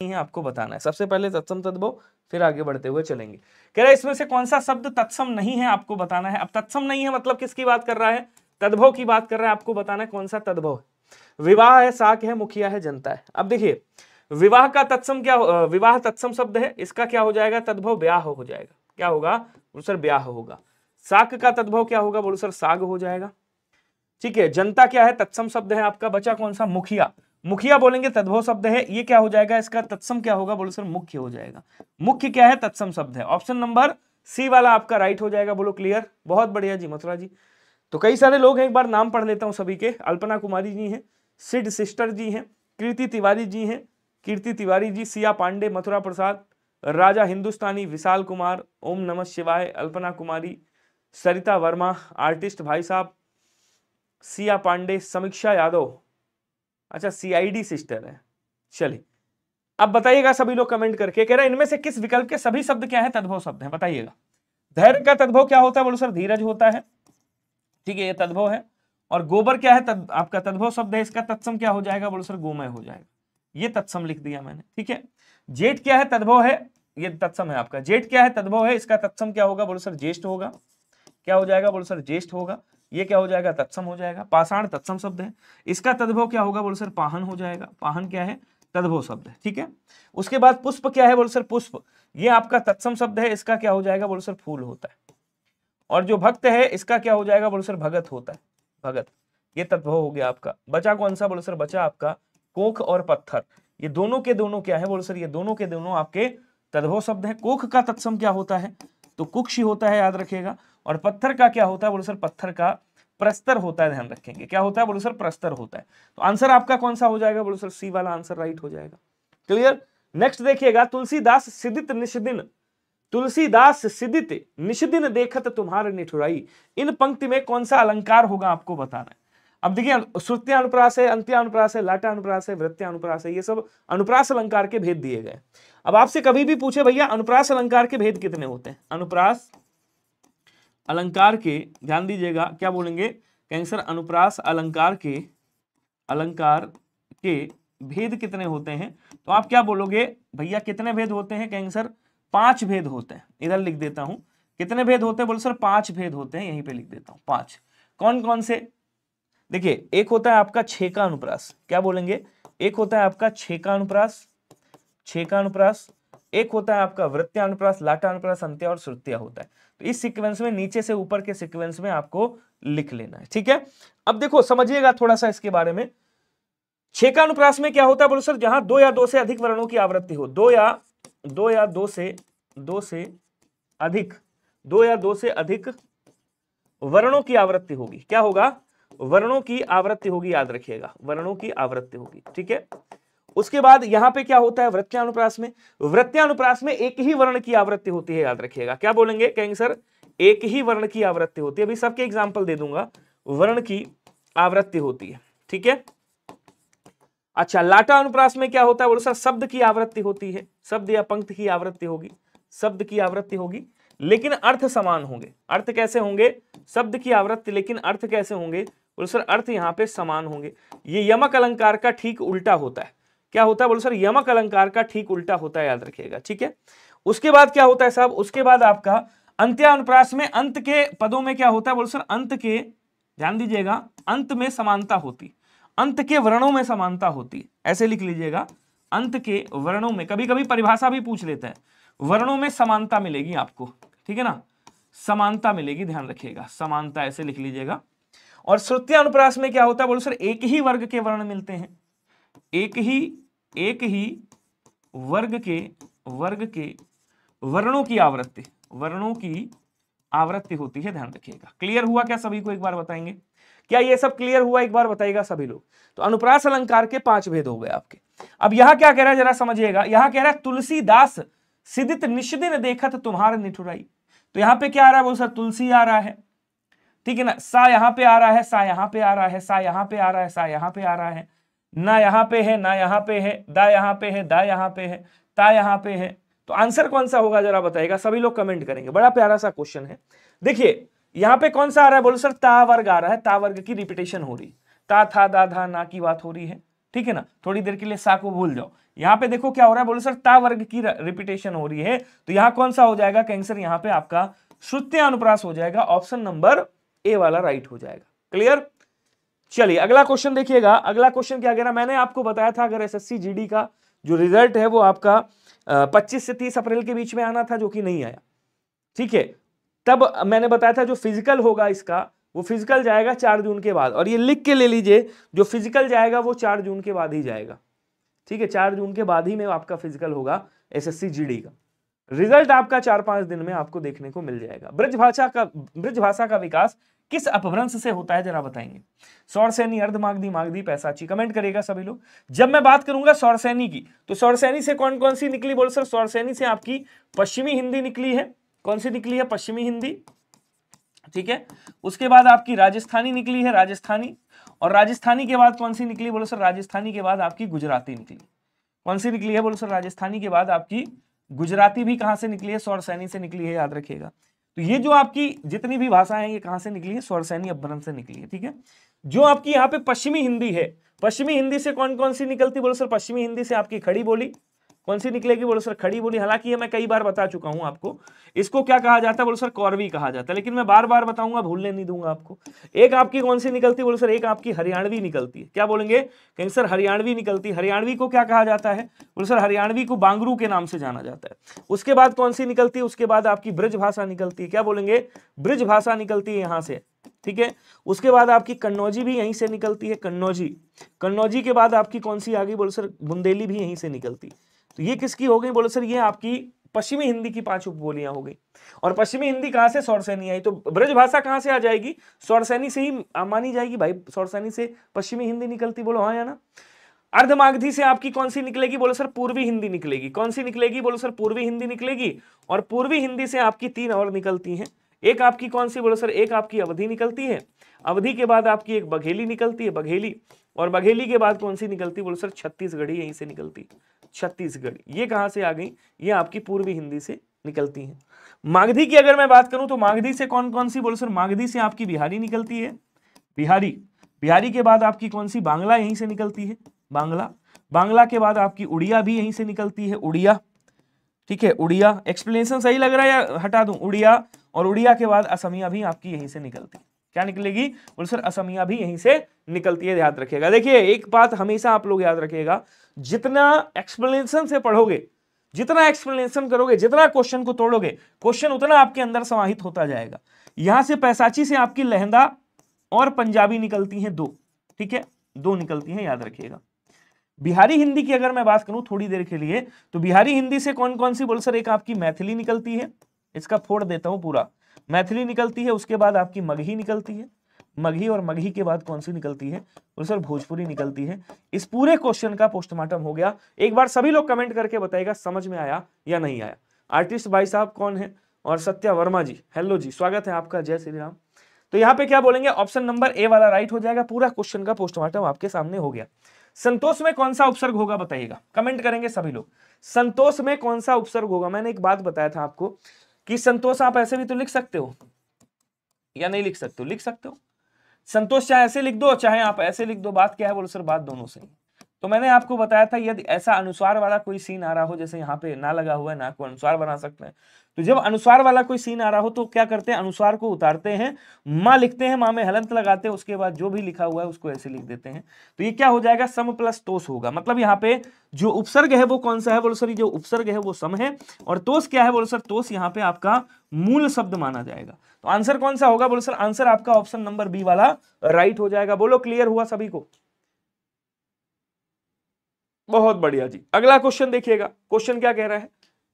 है आपको बताना है। सबसे पहले तत्सम तद्भव, फिर आगे बढ़ते हुए चलेंगे। कह रहा है इसमें से कौन सा शब्द तत्सम नहीं है आपको बताना है। अब तत्सम नहीं है मतलब किसकी बात कर रहा है, तद्भव की बात कर रहा है, आपको बताना है कौन सा तद्भव है। विवाह है, साक है, मुखिया है, जनता है। अब देखिए विवाह का तत्सम क्या, विवाह तत्सम शब्द है, इसका क्या हो जाएगा तद्भव, ब्याह हो जाएगा। क्या होगा बोलो सर, ब्याह होगा। साक का तद्भव क्या होगा बोलो सर, साग हो जाएगा। ठीक है, जनता क्या है, तत्सम शब्द है आपका, बचा कौन सा, मुखिया। मुखिया बोलेंगे तद्भव शब्द है, ये क्या हो जाएगा, इसका तत्सम क्या होगा बोलो सर, मुख्य हो जाएगा। मुख्य क्या है, तत्सम शब्द है। ऑप्शन नंबर सी वाला आपका राइट हो जाएगा। बोलो क्लियर, बहुत बढ़िया जी मथुरा जी। तो कई सारे लोग हैं, एक बार नाम पढ़ लेता हूं सभी के। अल्पना कुमारी जी हैं, सिड सिस्टर जी हैं, कीर्ति तिवारी जी हैं, कीर्ति तिवारी जी, सिया पांडे, मथुरा प्रसाद, राजा हिंदुस्तानी, विशाल कुमार, ओम नमः शिवाय, अल्पना कुमारी, सरिता वर्मा, आर्टिस्ट भाई साहब, सिया पांडे, समीक्षा यादव, अच्छा सीआईडी सिस्टर है। चलिए अब बताइएगा सभी लोग कमेंट करके। कह रहे हैं इनमें से किस विकल्प के सभी शब्द क्या है, तद्भव शब्द है, बताइएगा। धैर्य का तद्भव क्या होता है बोलो सर, धीरज होता है। ठीक है, ये तद्भव है। और गोबर क्या है, आपका तद्भव शब्द है, इसका तत्सम क्या हो जाएगा बोलो सर, गोमय हो जाएगा। ये तत्सम लिख दिया मैंने। ठीक है, जेठ क्या है, तद्भव है, ये तत्सम है आपका। जेठ क्या है, तद्भव है, इसका तत्सम क्या होगा बोलो सर, ज्येष्ठ होगा। क्या हो जाएगा बोलो सर, ज्येष्ठ होगा। ये क्या हो जाएगा, तत्सम हो जाएगा। पाषाण तत्सम शब्द है, इसका तद्भव क्या होगा बोलो सर, पाहन हो जाएगा। पाहन क्या है, तद्भव शब्द है। ठीक है, उसके बाद पुष्प क्या है बोलो सर, पुष्प, ये आपका तत्सम शब्द है, इसका क्या हो जाएगा बोलो सर, फूल होता है। और जो भक्त है इसका क्या हो जाएगा बोलो सर, भगत होता है, भगत। ये तद्भव हो गया आपका। बचा कौन सा बोलो सर, बचा आपका कोख और पत्थर। ये दोनों के दोनों क्या है बोलो सर, ये दोनों के दोनों आपके तद्भव शब्द है। कोख का तत्सम क्या होता है, तो कुक्षी होता है, याद रखिएगा। और पत्थर का क्या होता है बोलो सर, पत्थर का प्रस्तर होता है, ध्यान रखेंगे। क्या होता है बोलो सर, प्रस्तर होता है। तो आंसर आपका कौन सा हो जाएगा बोलो सर, सी वाला आंसर राइट हो जाएगा। क्लियर। नेक्स्ट देखिएगा, तुलसीदास सिदित निषदिन, तुलसीदास सिदित निषदिन देखत तुम्हार निठुराई। इन पंक्ति में कौन सा अलंकार होगा आपको बताना है। अब देखिए श्रुत्यानुप्रास है, अंत्यानुप्रास है, लाटानुप्रास है, वृत्यानुप्रास है, ये सब अनुप्रास अलंकार के भेद दिए गए। अब आपसे कभी भी पूछे भैया अनुप्रास अलंकार के भेद कितने होते हैं, अनुप्रास अलंकार के, ध्यान दीजिएगा क्या बोलेंगे, कहेंगे सर अनुप्रास अलंकार के भेद कितने होते हैं। तो आप क्या बोलोगे भैया, कितने भेद होते हैं, कहेंगे सर 5 भेद होते हैं। इधर लिख देता हूं, कितने भेद होते हैं बोलो सर, 5 भेद होते हैं, यहीं पे लिख देता हूं 5। कौन कौन से, देखिए एक होता है आपका छेका अनुप्रास, क्या बोलेंगे, एक होता है आपका छेका अनुप्रास, छेका अनुप्रास, एक होता है आपका वृत्यानुप्रास, लाटानुप्रास, अंत्य और श्रुत्या होता है। तो इस सीक्वेंस में नीचे से ऊपर के सीक्वेंस में आपको लिख लेना है। ठीक है, अब देखो समझिएगा थोड़ा सा इसके बारे में। छेकानुप्रास में क्या होता है बोलो सर, जहां 2 या 2 से अधिक वर्णों की आवृत्ति हो, 2 या 2 से अधिक, 2 या 2 से अधिक वर्णों की आवृत्ति होगी। क्या होगा, वर्णों की आवृत्ति होगी, याद रखिएगा, वर्णों की आवृत्ति होगी। ठीक है, उसके बाद यहां पे क्या होता है, वृत्यानुप्रास में, वृत्यानुप्रास में एक ही वर्ण की आवृत्ति होती है, याद रखिएगा। क्या बोलेंगे, कहेंगे सर एक ही वर्ण की आवृत्ति होती है। अभी सबके एग्जांपल दे दूंगा, वर्ण की आवृत्ति होती है। ठीक है, अच्छा लाटा अनुप्रास में क्या होता है बोलो सर, शब्द की आवृत्ति होती है, शब्द या पंक्ति की आवृत्ति होगी, शब्द की आवृत्ति होगी, लेकिन अर्थ समान होंगे। अर्थ कैसे होंगे, शब्द की आवृत्ति लेकिन अर्थ कैसे होंगे बोलो सर, अर्थ यहाँ पे समान होंगे। ये यमक अलंकार का ठीक उल्टा होता है। क्या होता है बोलो सर, यमक अलंकार का ठीक उल्टा होता है, याद रखिएगा। ठीक है, उसके बाद क्या होता है साहब, उसके बाद आपका अंत्यानुप्रास में अंत के पदों में क्या होता है बोलो सर, अंत के, ध्यान दीजिएगा, अंत में समानता होती, अंत के वर्णों में समानता होती, ऐसे लिख लीजिएगा, अंत के वर्णों में। कभी कभी परिभाषा भी पूछ लेते हैं, वर्णों में समानता मिलेगी आपको। ठीक है ना, समानता मिलेगी, ध्यान रखिएगा, समानता ऐसे लिख लीजिएगा। और श्रुत्यानुप्रास में क्या होता है बोलो सर, एक ही वर्ग के वर्ण मिलते हैं, एक ही वर्ग के वर्णों की आवृत्ति, वर्णों की आवृत्ति होती है, ध्यान रखिएगा। क्लियर हुआ क्या सभी को, एक बार बताएंगे क्या ये सब क्लियर हुआ, एक बार बताइएगा सभी लोग। तो अनुप्रास अलंकार के 5 भेद हो गए आपके। अब यहां क्या कह रहा है जरा समझिएगा, यहां कह रहा है तुलसीदास सिदित निषदिन देखत तुम्हार निठुराई। तो यहां पे क्या आ रहा है बोलो सर, तुलसी आ रहा है, ठीक है ना, सा यहां पे आ रहा है, सा यहां पे आ रहा है, सा यहां पे आ रहा है, सा यहां पे आ रहा है, ना यहां पे है, ना यहां पे है, दा यहां पे है, दा यहां पे है, ता यहां पे है। तो आंसर कौन सा होगा जरा बताइएगा, सभी लोग कमेंट करेंगे। बड़ा प्यारा सा क्वेश्चन है। देखिए यहां पे कौन सा आ रहा है बोलो सर, ता वर्ग आ रहा है, ता वर्ग की रिपीटेशन हो रही, ता था दा धा ना की बात हो रही है। ठीक है ना, थोड़ी देर के लिए सा को भूल जाओ। यहाँ पे देखो क्या हो रहा है, बोलो सर ता वर्ग की रिपीटेशन हो रही है, तो यहाँ कौन सा हो जाएगा कैंसर, यहाँ पे आपका श्रुत्य अनुप्रास हो जाएगा, ऑप्शन नंबर ए वाला राइट हो जाएगा। क्लियर। चलिए अगला क्वेश्चन देखिएगा। अगला क्वेश्चन क्या कह रहा है, मैंने आपको बताया था अगर एसएससी जीडी का जो रिजल्ट है वो आपका 25 से 30 अप्रैल के बीच में आना था, जो कि नहीं आया। ठीक है, तब मैंने बताया था जो फिजिकल होगा इसका, वो फिजिकल जाएगा 4 जून के बाद, और ये लिख के ले लीजिए जो फिजिकल जाएगा वो 4 जून के बाद ही जाएगा। ठीक है, 4 जून के बाद ही में आपका फिजिकल होगा एसएससी जीडी का। रिजल्ट आपका 4-5 दिन में आपको देखने को मिल जाएगा। ब्रज भाषा का विकास किस अपभ्रंश से होता है जरा बताएंगे। सौरसैनी, अर्धमागधी, मागधी, पैसाची, कमेंट करेगा सभी लोग। जब मैं बात करूंगा सौरसैनी की, तो सौरसैनी से कौन कौन सी निकली, बोल सर सौरसैनी से आपकी पश्चिमी हिंदी निकली है। कौन सी निकली है, पश्चिमी हिंदी। ठीक है, उसके बाद आपकी राजस्थानी निकली है, राजस्थानी, और राजस्थानी के बाद कौन सी निकली, बोलो सर राजस्थानी के बाद आपकी गुजराती निकली। कौन सी निकली है, बोलो सर राजस्थानी के बाद आपकी गुजराती भी कहां से निकली है, सौरसैनी से निकली है, याद रखिएगा। तो ये जो आपकी जितनी भी भाषाएं हैं ये कहां से निकली है, सौरसैनी अपभ्रंश से निकली है। ठीक है, जो आपकी यहाँ पे पश्चिमी हिंदी है, पश्चिमी हिंदी से कौन कौन सी निकलती, बोलो सर पश्चिमी हिंदी से आपकी खड़ी बोली। कौन सी निकलेगी, बोलो सर खड़ी बोली। हालांकि ये मैं कई बार बता चुका हूं आपको, इसको क्या कहा जाता है, बोलो सर कौरवी कहा जाता है, लेकिन मैं बार बार बताऊंगा, भूलने नहीं दूंगा आपको। एक आपकी कौन सी निकलती, बोलो सर एक आपकी हरियाणवी निकलती है। क्या बोलेंगे कहीं सर, हरियाणवी निकलती। हरियाणवी को क्या कहा जाता है, बोलो सर हरियाणवी को बांगरू के नाम से जाना जाता है। उसके बाद कौन सी निकलती है, उसके बाद आपकी ब्रज भाषा निकलती है। क्या बोलेंगे, ब्रज भाषा निकलती है यहां से। ठीक है, उसके बाद आपकी कन्नौजी भी यहीं से निकलती है, कन्नौजी। कन्नौजी के बाद आपकी कौन सी आ गई, बोलो सर बुंदेली भी यहीं से निकलती। तो ये किसकी हो गई, बोलो सर ये आपकी पश्चिमी हिंदी की 5 उपबोलियां हो गई। और पश्चिमी हिंदी कहां से, सौरसैनी आई, तो ब्रज भाषा कहां से आ जाएगी, सौरसैनी से ही मानी जाएगी भाई। सौरसैनी से पश्चिमी हिंदी निकलती, बोलो हाँ या ना। अर्धमागधी से आपकी कौन सी निकलेगी, बोलो सर पूर्वी हिंदी निकलेगी। कौन सी निकलेगी, बोलो सर पूर्वी हिंदी निकलेगी। और पूर्वी हिंदी से आपकी 3 और निकलती हैं। एक आपकी कौन सी, बोलो सर एक आपकी अवधी निकलती है। अवधी के बाद आपकी एक बघेली निकलती है, बघेली। और बघेली के बाद कौन सी निकलती, बोलो सर छत्तीसगढ़ी यहीं से निकलती, छत्तीसगढ़। ये कहां से आ गई, ये आपकी पूर्वी हिंदी से निकलती हैं। मागधी की अगर मैं बात करूं तो मागधी से कौन कौन सी, बोलो सर मागधी से आपकी बिहारी निकलती है, बिहारी। बिहारी के बाद आपकी कौन सी, बांग्ला यहीं से निकलती है, बांग्ला। बांग्ला के बाद आपकी उड़िया भी यहीं से निकलती है, उड़िया। ठीक है, उड़िया। एक्सप्लेनेशन सही लग रहा है या हटा दूं, उड़िया। और उड़िया के बाद असमिया भी आपकी यहीं से निकलती है। क्या निकलेगी, बोलो सर असमिया भी यहीं से निकलती है, याद रखिएगा। देखिए एक बात हमेशा आप लोग याद रखिएगा, जितना एक्सप्लेनेशन से पढ़ोगे, जितना एक्सप्लेनेशन करोगे, जितना क्वेश्चन को तोड़ोगे, क्वेश्चन उतना आपके अंदर समाहित होता जाएगा। यहां से पैसाची से आपकी लहंदा और पंजाबी निकलती हैं 2। ठीक है, 2 निकलती हैं, याद रखिएगा। बिहारी हिंदी की अगर मैं बात करूं थोड़ी देर के लिए, तो बिहारी हिंदी से कौन कौन सी, बोल सर एक आपकी मैथिली निकलती है, इसका फोड़ देता हूं पूरा, मैथिली निकलती है। उसके बाद आपकी मगही निकलती है, मगही। और मगही के बाद कौन सी निकलती है, बोल सर भोजपुरी निकलती है। इस पूरे क्वेश्चन का पोस्टमार्टम हो गया। एक बार सभी लोग कमेंट करके बताइएगा समझ में आया या नहीं आया। आर्टिस्ट भाई साहब कौन है, और सत्या वर्मा जी, हेलो जी, स्वागत है आपका, जय श्री राम। तो यहाँ पे क्या बोलेंगे, ऑप्शन नंबर ए वाला राइट हो जाएगा। पूरा क्वेश्चन का पोस्टमार्टम आपके सामने हो गया। संतोष में कौन सा उपसर्ग होगा बताइएगा, कमेंट करेंगे सभी लोग। संतोष में कौन सा उपसर्ग होगा, मैंने एक बात बताया था आपको कि संतोष आप ऐसे भी तो लिख सकते हो या नहीं लिख सकते हो, लिख सकते हो। संतोष चाहे ऐसे लिख दो चाहे आप ऐसे लिख दो, बात क्या है, बोलो सर बात दोनों सही। तो मैंने आपको बताया था यदि ऐसा अनुस्वार वाला कोई सीन आ रहा हो, जैसे यहाँ पे ना लगा हुआ है, ना को अनुस्वार बना सकते हैं, तो जब अनुस्वार वाला कोई सीन आ रहा हो तो क्या करते हैं, अनुस्वार को उतारते हैं, माँ लिखते हैं, माँ में हलंत लगाते हैं, उसके बाद जो भी लिखा हुआ है उसको ऐसे लिख देते हैं। तो ये क्या हो जाएगा, सम प्लस तोष होगा। मतलब यहाँ पे जो उपसर्ग है वो कौन सा है, बोलो सर जो उपसर्ग है वो सम है, और तोष क्या है, बोलो सर तोष यहाँ पे आपका मूल शब्द माना जाएगा। तो आंसर कौन सा होगा, बोलो सर आंसर आपका ऑप्शन नंबर बी वाला राइट हो जाएगा। बोलो क्लियर हुआ सभी को, बहुत बढ़िया जी। अगला क्वेश्चन देखिएगा, क्वेश्चन क्या कह रहा है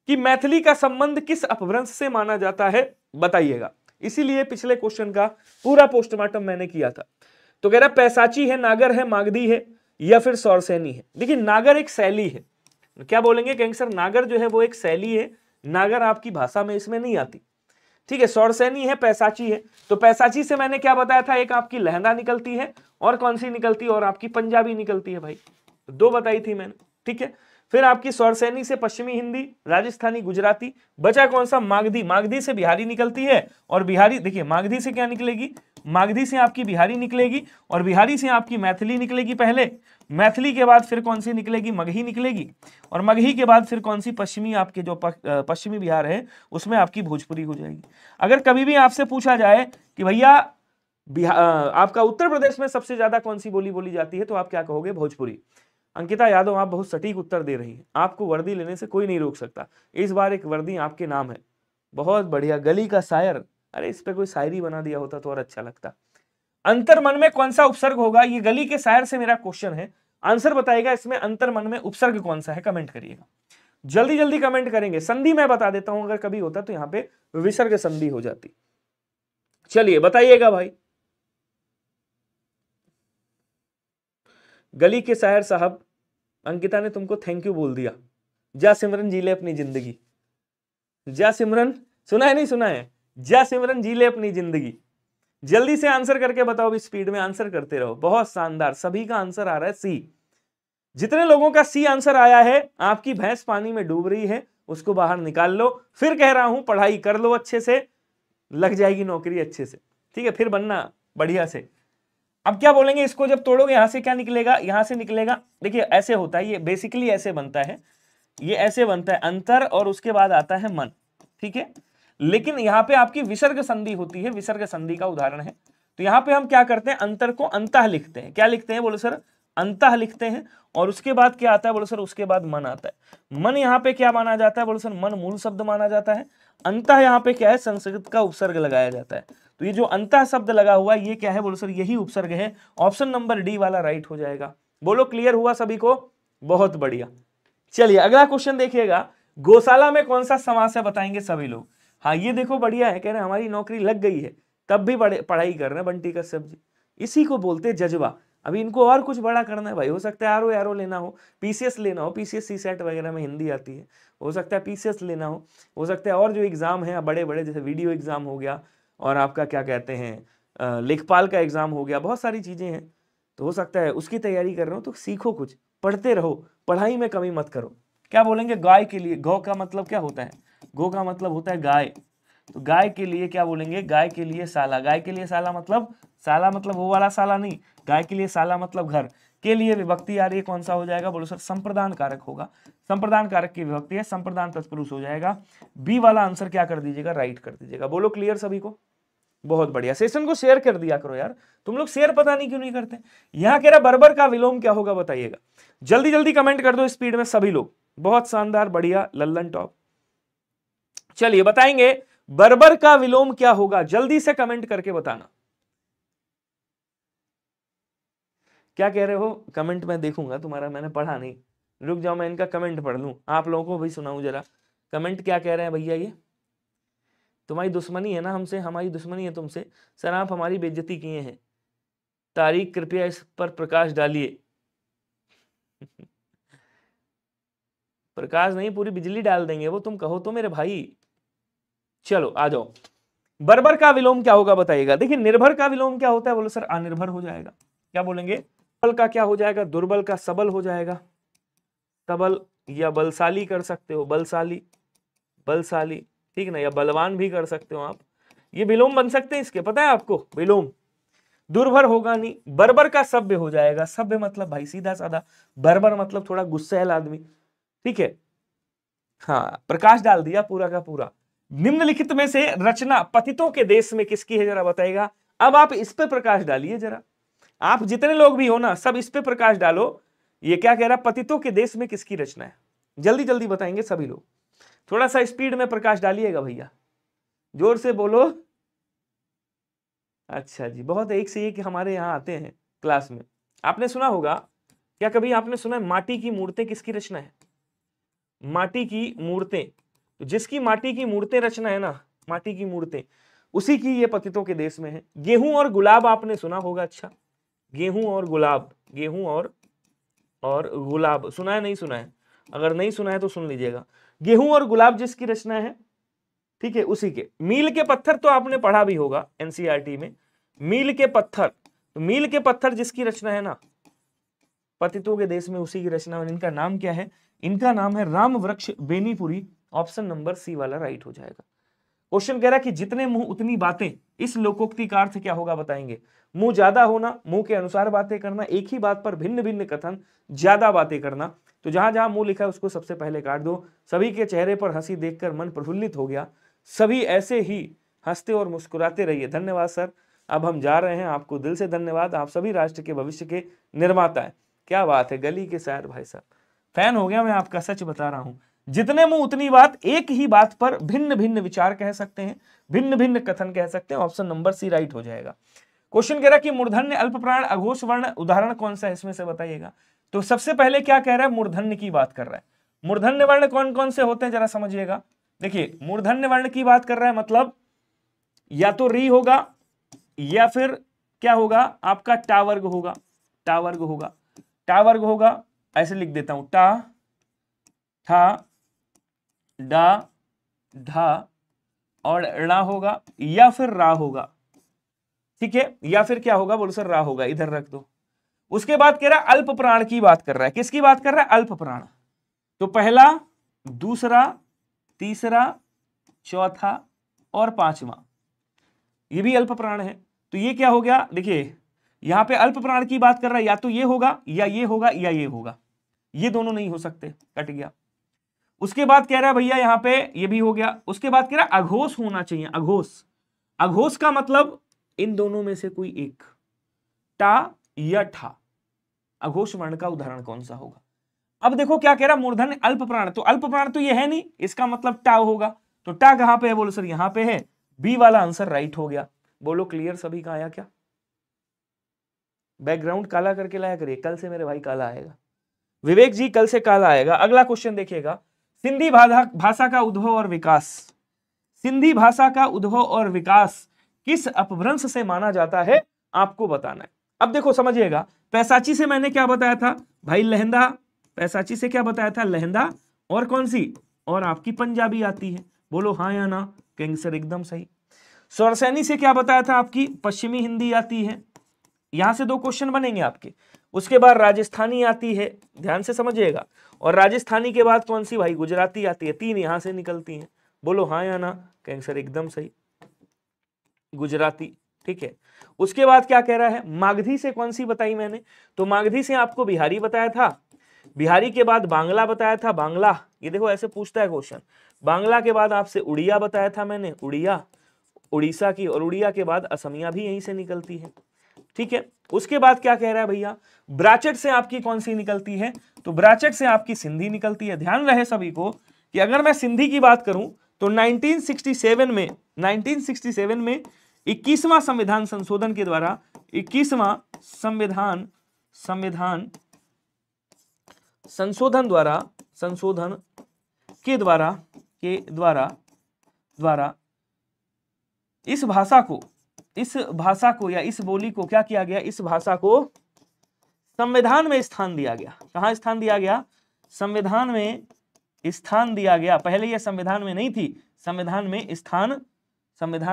कि मैथिली का संबंध किस अपभ्रंश से माना जाता है बताइएगा। इसीलिए पिछले क्वेश्चन का पूरा पोस्टमार्टम मैंने किया था। तो कह रहा है पैसाची है, नागर है, मागधी है, या फिर सौरसैनी है। देखिए नागर एक शैली है, क्या बोलेंगे कहेंगे सर नागर जो है वो एक शैली है, नागर आपकी भाषा में इसमें नहीं आती। ठीक है, सौरसैनी है, पैसाची है। तो पैसाची से मैंने क्या बताया था, एक आपकी लहंदा निकलती है, और कौन सी निकलती है, और आपकी पंजाबी निकलती है भाई, 2 बताई थी मैंने। ठीक है, फिर आपकी सौरसैनी से पश्चिमी हिंदी, राजस्थानी, गुजराती, बचा कौन सा, मागधी। मागधी से बिहारी निकलती है, और बिहारी देखिए मागधी से क्या निकलेगी, मागधी से आपकी बिहारी निकलेगी, और बिहारी से आपकी मैथिली निकलेगी पहले, मैथिली के बाद फिर कौन सी निकलेगी? मगही निकलेगी। और मगही के बाद फिर कौन सी? पश्चिमी, आपके जो पश्चिमी बिहार है उसमें आपकी भोजपुरी हो जाएगी। अगर कभी भी आपसे पूछा जाए कि भैया आपका उत्तर प्रदेश में सबसे ज्यादा कौन सी बोली बोली जाती है, तो आप क्या कहोगे? भोजपुरी। अंकिता यादव, आप बहुत सटीक उत्तर दे रही हैं, आपको वर्दी लेने से कोई नहीं रोक सकता। इस बार एक वर्दी आपके नाम है। बहुत बढ़िया। गली का शायर, अरे इस पे कोई शायरी बना दिया होता तो और अच्छा लगता। अंतर्मन में कौन सा उपसर्ग होगा? ये गली के शायर से मेरा क्वेश्चन है, आंसर बताइएगा इसमें अंतर्मन में उपसर्ग कौन सा है, कमेंट करिएगा। जल्दी जल्दी कमेंट करेंगे। संधि मैं बता देता हूं, अगर कभी होता तो यहां पे विसर्ग संधि हो जाती। चलिए बताइएगा भाई। गली के शायर साहब, अंकिता ने तुमको थैंक यू बोल दिया। जा सिमरन जी ले अपनी जिंदगी। जा सिमरन, सुना है नहीं सुना है? जा सिमरन जी ले अपनी जिंदगी। जल्दी से आंसर करके बताओ, भी स्पीड में आंसर करते रहो। बहुत शानदार, सभी का आंसर आ रहा है सी। जितने लोगों का सी आंसर आया है, आपकी भैंस पानी में डूब रही है, उसको बाहर निकाल लो। फिर कह रहा हूं पढ़ाई कर लो अच्छे से, लग जाएगी नौकरी अच्छे से, ठीक है? फिर बनना बढ़िया से। अब क्या बोलेंगे इसको जब तोड़ोगे? यहां से क्या निकलेगा? यहां से निकलेगा, देखिए ऐसे होता है, ये बेसिकली ऐसे बनता है, ये ऐसे बनता है अंतर और उसके बाद आता है मन, ठीक है? लेकिन यहां पे आपकी विसर्ग संधि होती है, विसर्ग संधि का उदाहरण है। तो यहां पे हम क्या करते हैं? अंतर को अंतः लिखते हैं। क्या लिखते हैं? बोलो सर, अंतः लिखते हैं। और उसके बाद क्या आता है? बोलो सर, उसके बाद मन आता है। मन यहां पे क्या माना जाता है? बोलो सर, मन मूल शब्द माना जाता है। अंतः यहां पे क्या है? संस्कृत का उपसर्ग लगाया जाता है। तो ये जो अंतः शब्द लगा हुआ है, ये क्या है? बोलो सर, यही उपसर्ग है। ऑप्शन नंबर डी वाला राइट हो जाएगा। बोलो क्लियर हुआ सभी को? बहुत बढ़िया। चलिए अगला क्वेश्चन देखिएगा। गौशाला में कौन सा समास है, बताएंगे सभी लोग। हाँ ये देखो बढ़िया है, कह रहे हैं हमारी नौकरी लग गई है, तब भी पढ़ाई कर रहे हैं बंटी कश्यप जी। इसी को बोलते हैं जज्बा। अभी इनको और कुछ बड़ा करना है भाई। हो सकता है आरओ लेना हो, पीसीएस लेना हो, पीसीएस सीसेट वगैरह में हिंदी आती है, हो सकता है पीसीएस लेना हो सकता है और जो एग्जाम है बड़े बड़े, जैसे वीडियो एग्जाम हो गया, और आपका क्या कहते हैं लेखपाल का एग्जाम हो गया, बहुत सारी चीजें हैं। तो हो सकता है उसकी तैयारी कर रहे हो, तो सीखो, कुछ पढ़ते रहो, पढ़ाई में कमी मत करो। क्या बोलेंगे? गाय के लिए, गौ का मतलब क्या होता है? गौ का मतलब होता है गाय। तो गाय के लिए क्या बोलेंगे? गाय के लिए साला। गाय के लिए साला मतलब वो वाला साला नहीं, गाय के लिए साला मतलब घर। के लिए विभक्ति आ रही है, कौन सा हो जाएगा? बोलो सर, संप्रदान कारक होगा। संप्रदान कारक की विभक्ति है, संप्रदान तत्पुरुष हो जाएगा। बी वाला आंसर क्या कर दीजिएगा? राइट कर दीजिएगा। बोलो क्लियर सभी को? बहुत बढ़िया। सेशन को शेयर कर दिया करो यार, तुम लोग शेयर पता नहीं क्यों नहीं करते। यहां कह रहा बर्बर का विलोम क्या होगा, बताइएगा। जल्दी जल्दी कमेंट कर दो स्पीड में सभी लोग। बहुत शानदार, बढ़िया, लल्लन टॉप। चलिए बताएंगे बर्बर का विलोम क्या होगा, जल्दी से कमेंट करके बताना। क्या कह रहे हो? कमेंट में देखूंगा तुम्हारा, मैंने पढ़ा नहीं, रुक जाओ मैं इनका कमेंट पढ़ लूं, आप लोगों को भी सुनाऊं जरा। कमेंट क्या कह रहे हैं भैया? ये तुम्हारी दुश्मनी है ना हमसे, हमारी दुश्मनी है तुमसे। सर आप हमारी बेइज्जती किए हैं, तारीख कृपया इस पर प्रकाश डालिए। प्रकाश नहीं, पूरी बिजली डाल देंगे वो, तुम कहो तो मेरे भाई। चलो आ जाओ। बर्बर का विलोम क्या होगा बताइएगा। देखिए निर्भर का विलोम क्या होता है? बोलो सर, अनिर्भर हो जाएगा। क्या बोलेंगे? बल का क्या हो जाएगा? दुर्बल का सबल हो जाएगा। सबल या बलशाली कर सकते हो, बलशाली, बलशाली, ठीक ना, या बलवान भी कर सकते हो आप। ये विलोम बन सकते हैं इसके, पता है आपको? विलोम। दुर्भर होगा नहीं। बर्बर का सभ्य हो जाएगा। सभ्य मतलब भाई सीधा साधा, बर्बर मतलब थोड़ा गुस्सैल आदमी, ठीक है? हाँ, प्रकाश डाल दिया पूरा का पूरा। निम्नलिखित में से रचना पतितों के देश में किसकी है, जरा बताइएगा। अब आप इस पे प्रकाश डालिए जरा, आप जितने लोग भी हो ना सब इस पे प्रकाश डालो। ये क्या कह रहा है? पतितों के देश में किसकी रचना है? जल्दी जल्दी बताएंगे सभी लोग। थोड़ा सा स्पीड में प्रकाश डालिएगा भैया, जोर से बोलो। अच्छा जी, बहुत एक से एक हमारे यहाँ आते हैं क्लास में। आपने सुना होगा क्या, कभी आपने सुना है माटी की मूर्तें किसकी रचना है? माटी की मूर्तें, तो जिसकी माटी की मूर्तें रचना है ना, माटी की मूर्तें, उसी की ये पतितों के देश में है। गेहूं और गुलाब आपने सुना होगा। अच्छा, गेहूं और गुलाब, गेहूं और गुलाब सुना है नहीं सुना है? अगर नहीं सुना है तो सुन लीजिएगा। गेहूं और गुलाब जिसकी रचना है, ठीक है, उसी के। मील के पत्थर तो आपने पढ़ा भी होगा एनसीईआरटी में, मील के पत्थर। तो मील के पत्थर जिसकी रचना है ना, पतितों के देश में उसी की रचना। और इनका नाम क्या है? इनका नाम है राम वृक्ष बेनीपुरी। ऑप्शन नंबर सी वाला राइट हो जाएगा। क्वेश्चन कह रहा है कि जितने मुंह उतनी बातें, इस लोकोक्ति का अर्थ क्या होगा बताएंगे। मुंह ज्यादा होना, मुंह के अनुसार बातें करना, एक ही बात पर भिन्न भिन्न कथन, ज्यादा बातें करना। तो जहां जहां मुंह लिखा है उसको सबसे पहले काट दो। सभी के चेहरे पर हंसी देखकर मन प्रफुल्लित हो गया। सभी ऐसे ही हंसते और मुस्कुराते रहिए। धन्यवाद सर, अब हम जा रहे हैं, आपको दिल से धन्यवाद। आप सभी राष्ट्र के भविष्य के निर्माता हैं। क्या बात है, गली के शायर भाई साहब, फैन हो गया मैं आपका, सच बता रहा हूं। जितने मुंह उतनी बात, एक ही बात पर भिन्न भिन्न विचार कह सकते हैं, भिन्न भिन्न कथन कह सकते हैं। ऑप्शन नंबर सी राइट हो जाएगा। क्वेश्चन कह रहा है कि मूर्धन्य, अल्प प्राण, अघोष वर्ण उदाहरण कौन सा है इसमें से बताइएगा। तो सबसे पहले क्या कह रहा है, मूर्धन्य की बात कर रहा है। मूर्धन्य वर्ण कौन कौन से होते हैं जरा समझिएगा। देखिए मूर्धन्य वर्ण की बात कर रहा है, मतलब या तो री होगा या फिर क्या होगा आपका टावर्ग होगा। टावर्ग होगा, टावर्ग होगा, ऐसे लिख देता हूं, टा, ठा, डा, ढा और णा होगा, या फिर रा होगा। ठीक है, या फिर क्या होगा, बोलो सर रा होगा, इधर रख दो। उसके बाद कह रहा है अल्प प्राण की बात कर रहा है। किसकी बात कर रहा है, अल्प प्राण। तो पहला, दूसरा, तीसरा, चौथा और पांचवा, ये भी अल्प प्राण है। तो ये क्या हो गया, देखिए यहां पे अल्प प्राण की बात कर रहा है, या तो ये होगा या ये होगा या ये होगा, ये दोनों नहीं हो सकते, कट गया। उसके बाद कह रहा है भैया यहां पे ये भी हो गया। उसके बाद कह रहा है अघोष होना चाहिए, अघोष। अघोष का मतलब इन दोनों में से कोई एक, टा या ठा। अघोष वर्ण का उदाहरण कौन सा होगा। अब देखो क्या कह रहा है, मूर्धन्य अल्प प्राण, तो अल्प प्राण तो ये है नहीं, इसका मतलब टा होगा। तो टा कहां पे है, बोलो सर यहां पे है। बी वाला आंसर राइट हो गया। बोलो क्लियर सभी का आया क्या। बैकग्राउंड काला करके लाया करिए, कल से मेरे भाई काला आएगा। विवेक जी कल से काला आएगा। अगला क्वेश्चन देखिएगा, सिंधी भाषा का उद्भव और विकास। सिंधी भाषा का उद्भव और विकास किस अपभ्रंश से माना जाता है, आपको बताना है। अब देखो समझिएगा, पैसाची से मैंने क्या बताया था भाई, लहंदा। पैसाची से क्या बताया था, लहंदा। और कौन सी, और आपकी पंजाबी आती है, बोलो हाँ या ना। कहेंगे सर एकदम सही। स्वरसैनी से क्या बताया था, आपकी पश्चिमी हिंदी आती है। यहां से दो क्वेश्चन बनेंगे आपके। उसके बाद राजस्थानी आती है, ध्यान से समझिएगा। और राजस्थानी के बाद कौन सी भाई, गुजराती आती है। तीन यहां से निकलती हैं, बोलो हाँ या ना। कहेंगे सर एकदम सही, गुजराती। ठीक है, उसके बाद क्या कह रहा है, मागधी से कौन सी बताई मैंने, तो मागधी से आपको बिहारी बताया था। बिहारी के बाद बांग्ला बताया था, बांग्ला। ये देखो ऐसे पूछता है क्वेश्चन। बांग्ला के बाद आपसे उड़िया बताया था मैंने, उड़िया, उड़ीसा की। और उड़िया के बाद असमिया भी यहीं से निकलती है। ठीक है, उसके बाद क्या कह रहा है भैया, ब्राचट से आपकी कौन सी निकलती है, तो ब्राचट से आपकी सिंधी निकलती है। ध्यान रहे सभी को कि अगर मैं सिंधी की बात करूं तो 1967 में 21वां संविधान संशोधन के द्वारा, 21वां संविधान संशोधन के द्वारा इस भाषा को या इस बोली को क्या किया गया, इस भाषा को संविधान में स्थान दिया गया। कहां स्थान दिया गया, संविधान में स्थान दिया गया। पहले यह संविधान में नहीं थी, संविधान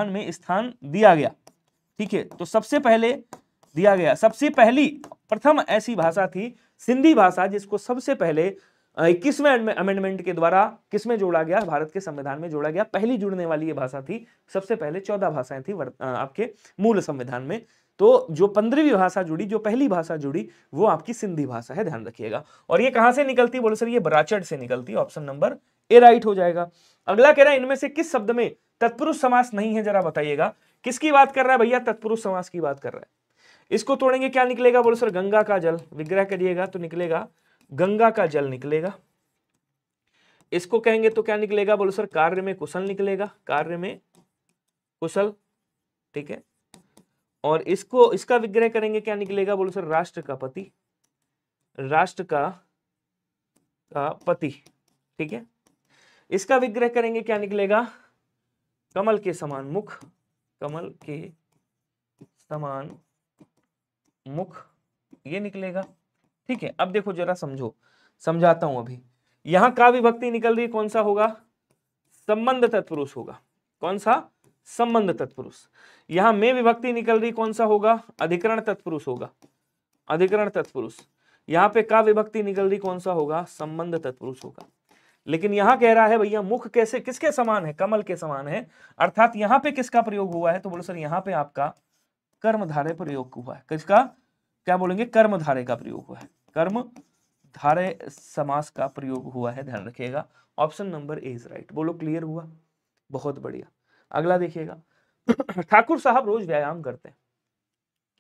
में स्थान दिया गया। ठीक है, तो सबसे पहले दिया गया, सबसे पहली प्रथम ऐसी भाषा थी सिंधी भाषा, जिसको सबसे पहले 21वें अमेंडमेंट के द्वारा किसमें जोड़ा गया, भारत के संविधान में जोड़ा गया। पहली जुड़ने वाली ये भाषा थी। सबसे पहले 14 भाषाएं थी आपके मूल संविधान में। तो जो 15वीं भाषा जुड़ी, जो पहली भाषा जुड़ी, वो आपकी सिंधी भाषा है, ध्यान रखिएगा। और ये कहां से निकलती, बोलो सर ये ब्राचट से निकलती। ऑप्शन नंबर ए राइट हो जाएगा। अगला कह रहा है इनमें से किस शब्द में तत्पुरुष समास नहीं है, जरा बताइएगा। किसकी बात कर रहा है भैया, तत्पुरुष समास की बात कर रहा है। इसको तोड़ेंगे क्या निकलेगा, बोलो सर गंगा का जल। विग्रह करिएगा तो निकलेगा गंगा का जल निकलेगा। इसको कहेंगे तो क्या निकलेगा, बोलो सर कार्य में कुशल निकलेगा, कार्य में कुशल। ठीक है, और इसका विग्रह करेंगे क्या निकलेगा, बोलो सर राष्ट्र का पति, राष्ट्र का पति। ठीक है, इसका विग्रह करेंगे क्या निकलेगा, कमल के समान मुख, कमल के समान मुख, ये निकलेगा। ठीक है, अब देखो जरा समझो, समझाता हूं अभी। यहां का विभक्ति निकल रही, कौन सा होगा, संबंध तत्पुरुष होगा। कौन सा, संबंध तत्पुरुष। यहां में विभक्ति निकल रही, कौन सा होगा, अधिकरण तत्पुरुष होगा, अधिकरण तत्पुरुष। यहां पे का विभक्ति निकल रही, कौन सा होगा, संबंध तत्पुरुष होगा। लेकिन यहां कह रहा है भैया मुख कैसे किसके समान है, कमल के समान है, अर्थात यहां पे किसका प्रयोग हुआ है, तो बोलो सर यहां पे आपका कर्मधारय प्रयोग हुआ है। किसका, क्या बोलेंगे, कर्मधारय का प्रयोग हुआ है, कर्मधारय समास का प्रयोग हुआ है, ध्यान रखिएगा। Option number A is right. बोलो क्लियर हुआ, बहुत बढ़िया। अगला देखिएगा, ठाकुर साहब रोज व्यायाम करते हैं।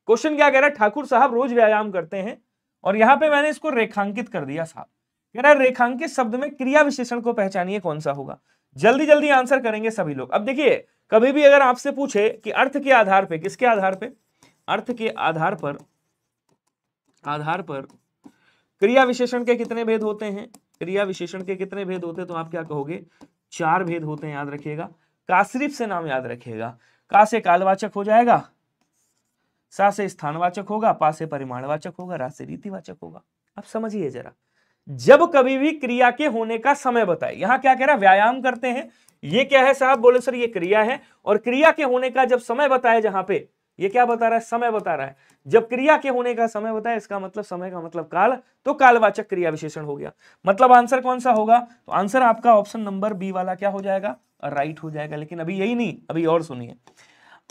क्वेश्चन क्या कह रहा है, ठाकुर साहब रोज व्यायाम करते हैं, और यहां पे मैंने इसको रेखांकित कर दिया साहब। कह रहा है रेखांकित शब्द में क्रिया विशेषण को पहचानिए कौन सा होगा। जल्दी जल्दी आंसर करेंगे सभी लोग। अब देखिए कभी भी अगर आपसे पूछे कि अर्थ के आधार पे, किसके आधार पे, अर्थ के आधार पर क्रिया विशेषण के कितने भेद होते हैं, क्रिया विशेषण के कितने भेद होते हैं, तो आप क्या कहोगे, 4 भेद होते हैं, याद रखिएगा। काश्रीफ से नाम याद रखिएगा, का से कालवाचक हो जाएगा, सा से स्थानवाचक होगा, पा से परिमाणवाचक होगा, रा से रीतिवाचक होगा। अब समझिए जरा, जब कभी भी क्रिया के होने का समय बताए, यहां क्या कह रहा है, व्यायाम करते हैं, ये क्या है साहब, बोले सर ये क्रिया है, और क्रिया के होने का जब समय बताए, जहां पे ये क्या बता रहा है, समय बता रहा है। जब क्रिया के होने का समय बताए, इसका मतलब समय का मतलब काल, तो कालवाचक क्रिया विशेषण हो गया। मतलब आंसर कौन सा होगा, तो आंसर आपका ऑप्शन नंबर बी वाला क्या हो जाएगा, राइट हो जाएगा। लेकिन अभी यही नहीं, अभी और सुनिए।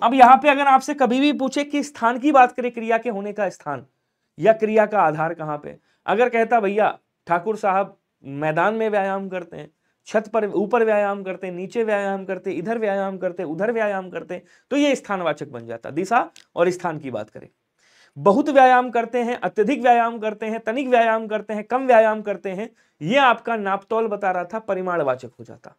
अब यहां पे अगर आपसे कभी भी पूछे कि स्थान की बात करें, क्रिया के होने का स्थान या क्रिया का आधार कहां पे, अगर कहता भैया ठाकुर साहब मैदान में व्यायाम करते हैं, छत पर ऊपर व्यायाम करते, नीचे व्यायाम करते, इधर व्यायाम करते, उधर व्यायाम करते, तो ये स्थानवाचक बन जाता। दिशा और स्थान की बात करें, बहुत व्यायाम करते हैं, अत्यधिक व्यायाम करते हैं, तनिक व्यायाम करते हैं, कम व्यायाम करते हैं, ये आपका नापतोल बता रहा था, परिमाणवाचक हो जाता।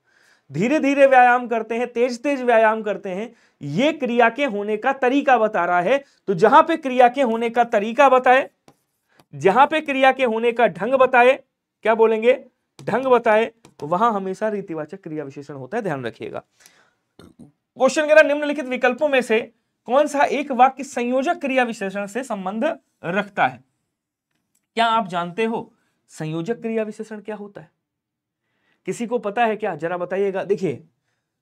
धीरे धीरे व्यायाम करते हैं, तेज तेज व्यायाम करते हैं, ये क्रिया के होने का तरीका बता रहा है। तो जहां पे क्रिया के होने का तरीका बताए, जहां पे क्रिया के होने का ढंग बताए, क्या बोलेंगे, ढंग बताए, वहां हमेशा रीतिवाचक क्रिया विशेषण होता है, ध्यान रखिएगा। क्वेश्चन कह रहा निम्नलिखित विकल्पों में से कौन सा एक वाक्य संयोजक क्रिया विशेषण से संबंध रखता है। क्या आप जानते हो संयोजक क्रिया विशेषण क्या होता है, किसी को पता है क्या, जरा बताइएगा। देखिए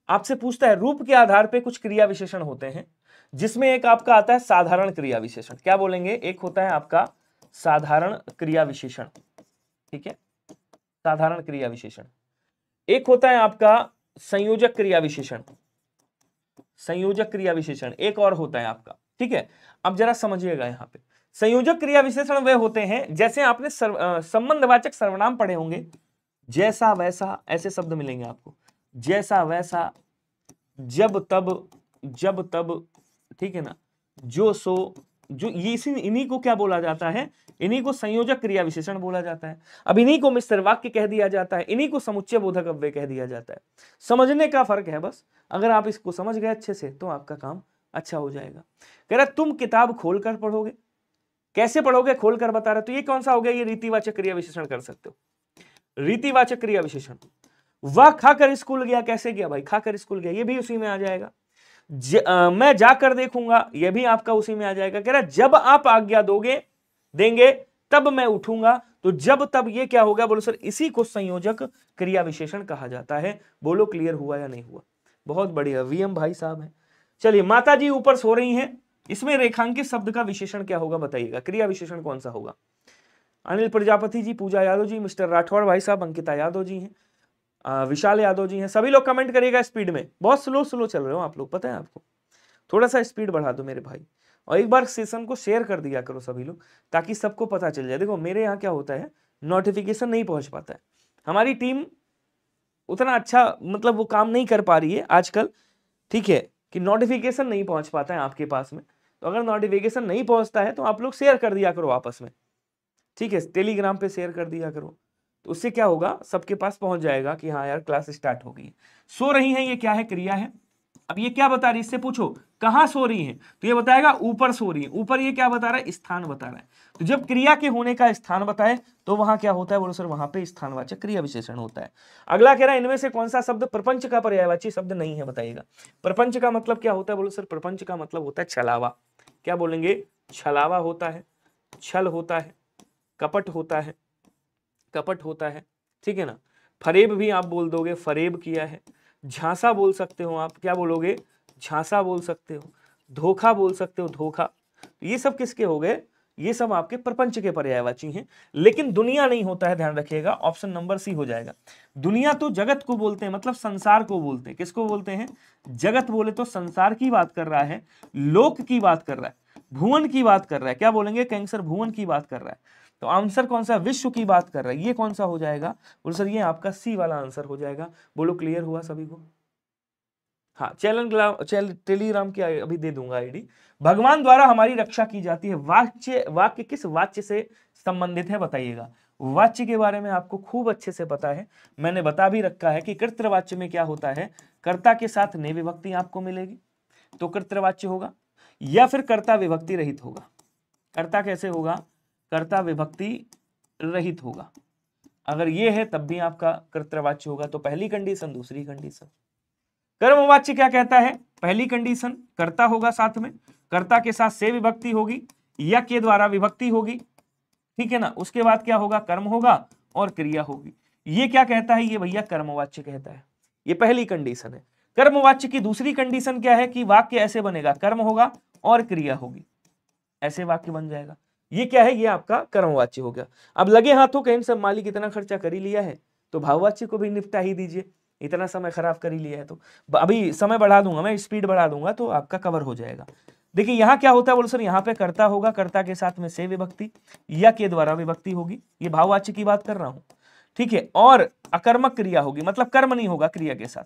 आपसे पूछता है रूप के आधार पे कुछ क्रिया विशेषण होते हैं, जिसमें एक आपका आता है साधारण क्रिया विशेषण। क्या बोलेंगे, एक होता है आपका साधारण क्रिया विशेषण, ठीक है, साधारण क्रिया विशेषण। एक होता है आपका संयोजक क्रिया विशेषण, संयोजक क्रिया विशेषण एक और होता है आपका, ठीक है। अब जरा समझिएगा, यहां पे संयोजक क्रिया विशेषण वे होते हैं, जैसे आपने संबंधवाचक सर्वनाम पढ़े होंगे, जैसा वैसा, ऐसे शब्द मिलेंगे आपको, जैसा वैसा, जब तब, ठीक है ना, जो सो, जो ये इन्हीं को क्या बोला जाता है, इन्हीं को संयोजक क्रिया विशेषण बोला जाता है। अब इन्हीं को मिश्र वाक्य कह दिया जाता है, इन्हीं को समुच्चय बोधक अव्यय कह दिया जाता है। समझने का फर्क है बस, अगर आप इसको समझ गए अच्छे से तो आपका काम अच्छा हो जाएगा। कह रहा तुम किताब खोलकर पढ़ोगे, कैसे पढ़ोगे, खोलकर बता रहा, तो ये कौन सा हो गया, ये रीतिवाचक क्रिया विशेषण कर सकते हो, रीतिवाचक क्रिया विशेषण। वह खाकर स्कूल गया, कैसे गया भाई, खाकर स्कूल गया, ये भी उसी में आ जाएगा। मैं जाकर देखूंगा, यह भी आपका उसी में आ जाएगा। कह रहा जब आप आज्ञा देंगे तब मैं उठूंगा, तो जब तब ये क्या होगा, बोलो सर इसी को संयोजक क्रिया विशेषण कहा जाता है। बोलो क्लियर हुआ या नहीं हुआ, बहुत बढ़िया, वीएम भाई साहब हैं। चलिए माता जी ऊपर सो रही हैं, इसमें रेखांकित शब्द का विशेषण क्या होगा बताइएगा, क्रिया विशेषण कौन सा होगा। अनिल प्रजापति जी, पूजा यादव जी, मिस्टर राठौड़ भाई साहब, अंकिता यादव जी हैं, विशाल यादव जी हैं, सभी लोग कमेंट करिएगा स्पीड में। बहुत स्लो चल रहे हो आप लोग, पता है आपको, थोड़ा सा स्पीड बढ़ा दो मेरे भाई, और एक बार सेशन को शेयर कर दिया करो सभी लोग, ताकि सबको पता चल जाए। देखो मेरे यहाँ क्या होता है, नोटिफिकेशन नहीं पहुंच पाता है, हमारी टीम उतना अच्छा मतलब वो काम नहीं कर पा रही है आजकल, ठीक है, कि नोटिफिकेशन नहीं पहुंच पाता है आपके पास में। तो अगर नोटिफिकेशन नहीं पहुंचता है तो आप लोग शेयर कर दिया करो आपस में, ठीक है, टेलीग्राम पे शेयर कर दिया करो, तो उससे क्या होगा, सबके पास पहुंच जाएगा कि हाँ यार क्लास स्टार्ट हो गई। सो रही हैं, ये क्या है, क्रिया है। अब ये क्या बता रही है, इससे पूछो कहां सो रही है, तो ये बताएगा ऊपर सो रही है। ऊपर ये क्या बता रहा है, स्थान बता रहा है। तो जब क्रिया के होने का स्थान बताए तो वहां क्या होता है, बोलो सर वहां पे स्थानवाचक क्रिया विशेषण होता है। अगला कह रहा है इनमें से कौन सा शब्द प्रपंच का पर्यायवाची शब्द नहीं है, बताइएगा। प्रपंच का मतलब क्या होता है, बोलो सर प्रपंच का मतलब होता है छलावा। क्या बोलेंगे, छलावा होता है, छल होता है, कपट होता है, कपट होता है, ठीक है ना। फरेब भी आप बोल दोगे, फरेब किया है। झांसा बोल सकते हो आप, क्या बोलोगे, झांसा बोल सकते हो। धोखा बोल सकते हो, धोखा। ये सब किसके हो गए, ये सब आपके प्रपंच के पर्यायवाची हैं, लेकिन दुनिया नहीं होता है, ध्यान रखिएगा, ऑप्शन नंबर सी हो जाएगा। दुनिया तो जगत को बोलते हैं, मतलब संसार को बोलते हैं। किसको बोलते हैं? जगत बोले तो संसार की बात कर रहा है, लोक की बात कर रहा है, भुवन की बात कर रहा है। क्या बोलेंगे? कैंसर भुवन की बात कर रहा है। तो आंसर कौन सा? विश्व की बात कर रहा है। ये कौन सा हो जाएगा? बोलो सर ये आपका सी वाला आंसर हो जाएगा। बोलो क्लियर हुआ सभी को? हाँ, टेलीग्राम की अभी दे दूंगा आईडी। भगवान द्वारा हमारी रक्षा की जाती है। वाक्य किस वाच्य से संबंधित है बताइएगा। वाच्य के बारे में आपको खूब अच्छे से पता है, मैंने बता भी रखा है कि कृतवाच्य में क्या होता है, कर्ता के साथ ने विभक्ति आपको मिलेगी तो कृतवाच्य होगा, या फिर कर्ता विभक्ति रहित होगा। कर्ता कैसे होगा? कर्ता विभक्ति रहित होगा। अगर ये है तब भी आपका कर्तवाच्य होगा। तो पहली कंडीशन, दूसरी कंडीशन। कर्मवाच्य क्या कहता है? पहली कंडीशन कर्ता होगा, साथ में कर्ता के साथ से विभक्ति होगी या के द्वारा विभक्ति होगी, ठीक है ना। उसके बाद क्या होगा? कर्म होगा और क्रिया होगी। ये क्या कहता है? ये भैया कर्मवाच्य कहता है। ये पहली कंडीशन है। कर्मवाच्य की दूसरी कंडीशन क्या है? कि वाक्य ऐसे बनेगा, कर्म होगा और क्रिया होगी, ऐसे वाक्य बन जाएगा। ये क्या है? ये आपका कर्मवाच्य हो गया। अब लगे हाथों कहीं सब मालिक इतना खर्चा कर ही लिया है तो भाववाच्य को भी निपटा ही दीजिए। इतना समय खराब कर ही लिया है तो अभी समय बढ़ा दूंगा, मैं स्पीड बढ़ा दूंगा तो आपका कवर हो जाएगा। देखिए यहाँ क्या होता है? बोलो सर यहाँ पे कर्ता होगा, कर्ता के साथ में से विभक्ति या के द्वारा विभक्ति होगी, ये भाववाच्य की बात कर रहा हूं, ठीक है। और अकर्मक क्रिया होगी, मतलब कर्म नहीं होगा क्रिया के साथ,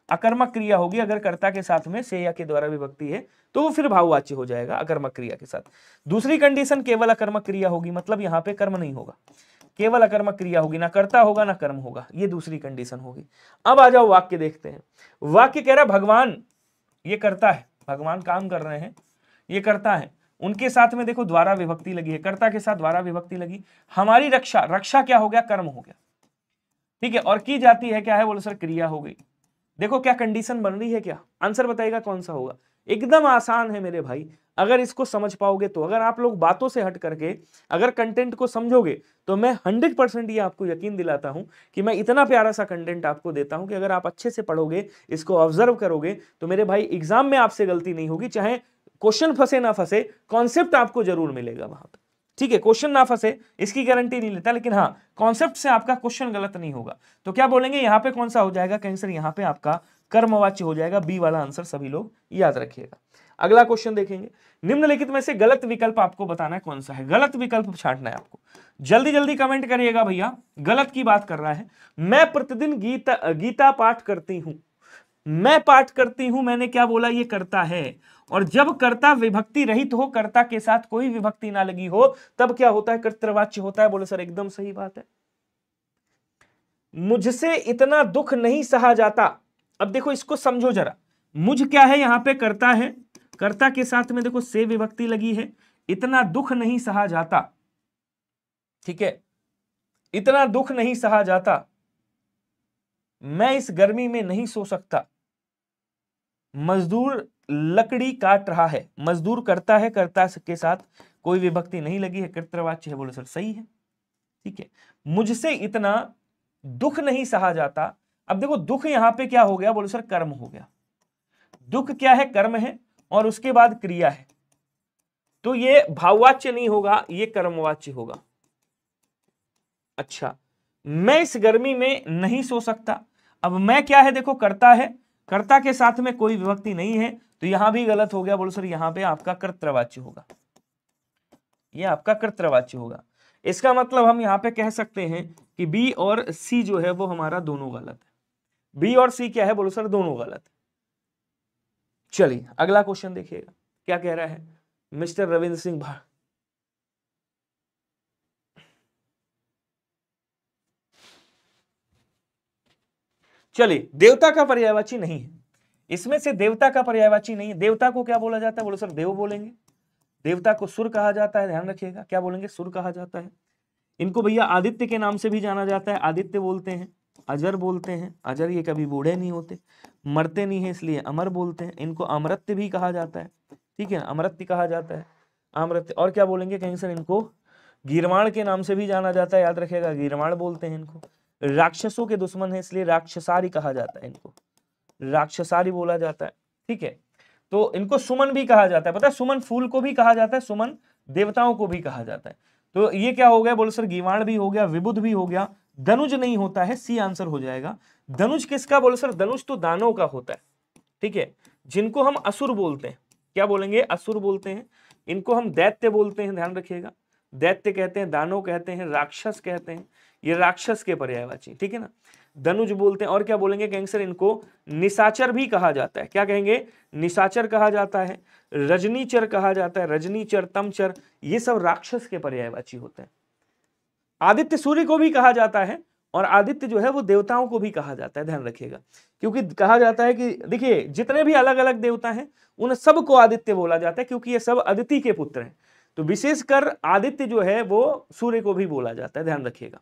अकर्मक क्रिया होगी। अगर कर्ता के साथ में से या के द्वारा विभक्ति है तो वो फिर भाववाच्य हो जाएगा अकर्मक क्रिया के साथ। दूसरी कंडीशन केवल अकर्मक क्रिया होगी, मतलब यहाँ पे कर्म नहीं होगा, केवल अकर्मक क्रिया होगी, ना कर्ता होगा ना कर्म होगा, ये दूसरी कंडीशन होगी। अब आ जाओ वाक्य देखते हैं। वाक्य कह रहा भगवान, ये कर्ता है, भगवान काम कर रहे हैं, ये कर्ता है, उनके साथ में देखो द्वारा विभक्ति लगी है, कर्ता के साथ द्वारा विभक्ति लगी। हमारी रक्षा, रक्षा क्या हो गया? कर्म हो गया, ठीक है। और की जाती है क्या है? बोलो सर क्रिया हो गई। देखो क्या कंडीशन बन रही है, क्या आंसर बताइएगा कौन सा होगा? एकदम आसान है मेरे भाई, अगर इसको समझ पाओगे तो। अगर आप लोग बातों से हट करके अगर कंटेंट को समझोगे तो मैं 100% ये आपको यकीन दिलाता हूं कि मैं इतना प्यारा सा कंटेंट आपको देता हूं कि अगर आप अच्छे से पढ़ोगे, इसको ऑब्जर्व करोगे तो मेरे भाई एग्जाम में आपसे गलती नहीं होगी। चाहे क्वेश्चन फंसे ना फंसे, कॉन्सेप्ट आपको जरूर मिलेगा वहां पर, ठीक है। क्वेश्चन ना फंसे इसकी गारंटी नहीं लेता, लेकिन हाँ कॉन्सेप्ट से आपका क्वेश्चन गलत नहीं होगा। तो क्या बोलेंगे यहाँ पे? कौन सा हो जाएगा कैंसर? यहाँ पे आपका कर्मवाच्य हो जाएगा। बी वाला आंसर सभी लोग याद रखिएगा। अगला क्वेश्चन देखेंगे। निम्नलिखित में से गलत विकल्प आपको बताना है कौन सा है, गलत विकल्प छांटना है आपको। जल्दी जल्दी कमेंट करिएगा भैया। गलत की बात कर रहा है। मैं प्रतिदिन गीता पाठ करती हूं, मैं पाठ करती हूं, मैंने क्या बोला? ये करता है। और जब कर्ता विभक्ति रहित हो, कर्ता के साथ कोई विभक्ति ना लगी हो, तब क्या होता है? कर्तवाच्य होता है। बोले सर एकदम सही बात है। मुझसे इतना दुख नहीं सहा जाता। अब देखो इसको समझो जरा। मुझ क्या है? यहां पे कर्ता है, कर्ता के साथ में देखो से विभक्ति लगी है। इतना दुख नहीं सहा जाता, ठीक है, इतना दुख नहीं सहा जाता। मैं इस गर्मी में नहीं सो सकता। मजदूर लकड़ी काट रहा है। मजदूर करता है, कर्ता के साथ कोई विभक्ति नहीं लगी है, कर्तवाच्य है। बोलो सर सही है, ठीक है। मुझसे इतना दुख नहीं सहा जाता। अब देखो दुख यहां पे क्या हो गया? बोलो सर कर्म हो गया। दुख क्या है? कर्म है, और उसके बाद क्रिया है, तो ये भाववाच्य नहीं होगा, ये कर्मवाच्य होगा। अच्छा, मैं इस गर्मी में नहीं सो सकता। अब मैं क्या है? देखो कर्ता है, कर्ता के साथ में कोई विभक्ति नहीं है, तो यहां भी गलत हो गया। बोलो सर यहां पे आपका कर्तवाच्य होगा, ये आपका कर्तवाच्य होगा। इसका मतलब हम यहां पे कह सकते हैं कि बी और सी जो है वो हमारा दोनों गलत है। बी और सी क्या है? बोलो सर दोनों गलत है। चलिए अगला क्वेश्चन देखिएगा क्या कह रहा है मिस्टर रविंद्र सिंह भा। चलिए, देवता का पर्यायवाची नहीं है, इसमें से देवता का पर्यायवाची नहीं है। देवता को क्या बोला जाता है? बोलो सर देव बोलेंगे। देवता को सुर कहा जाता है, ध्यान रखिएगा, क्या बोलेंगे? सुर कहा जाता है। इनको भैया आदित्य के नाम से भी जाना जाता है, आदित्य बोलते हैं, अजर बोलते हैं। अजर ये कभी बूढ़े नहीं होते, मरते नहीं है, इसलिए अमर बोलते हैं। इनको अमृत्य भी कहा जाता है, ठीक है, अमृत्य कहा जाता है, अमृत्य। और क्या बोलेंगे कहीं सर? इनको गीरवाण के नाम से भी जाना जाता है, याद रखिएगा, गीरवाण बोलते हैं इनको। राक्षसों के दुश्मन है, इसलिए राक्षसारी कहा जाता है, इनको राक्षसारी बोला जाता है, ठीक है। तो इनको सुमन भी कहा जाता है, पता है? सुमन फूल को भी कहा जाता है, सुमन देवताओं को भी कहा जाता है। तो ये क्या हो गया बोलो सर, गीवाण भी हो गया, विबुध भी हो गया, धनुज नहीं होता है, सी आंसर हो जाएगा। धनुष किसका बोलो सर, धनुष तो दानव का होता है, ठीक है, जिनको हम असुर बोलते हैं, क्या बोलेंगे, असुर बोलते हैं। इनको हम दैत्य बोलते हैं, ध्यान रखिएगा, दैत्य कहते हैं, दानव कहते हैं, राक्षस कहते हैं, ये राक्षस के पर्यायवाची, ठीक है ना। धनुज बोलते हैं, और क्या बोलेंगे कैंसर, इनको निशाचर भी कहा जाता है, क्या कहेंगे, निशाचर कहा जाता है, रजनीचर कहा जाता है, रजनीचर, तमचर, ये सब राक्षस के पर्यायवाची होते हैं। आदित्य सूर्य को भी कहा जाता है, और आदित्य जो है वो देवताओं को भी कहा जाता है, ध्यान रखिएगा, क्योंकि कहा जाता है कि देखिए जितने भी अलग अलग देवता हैं उन सबको आदित्य बोला जाता है, क्योंकि ये सब अदिति के पुत्र हैं। तो विशेषकर आदित्य जो है वो सूर्य को भी बोला जाता है, ध्यान रखिएगा,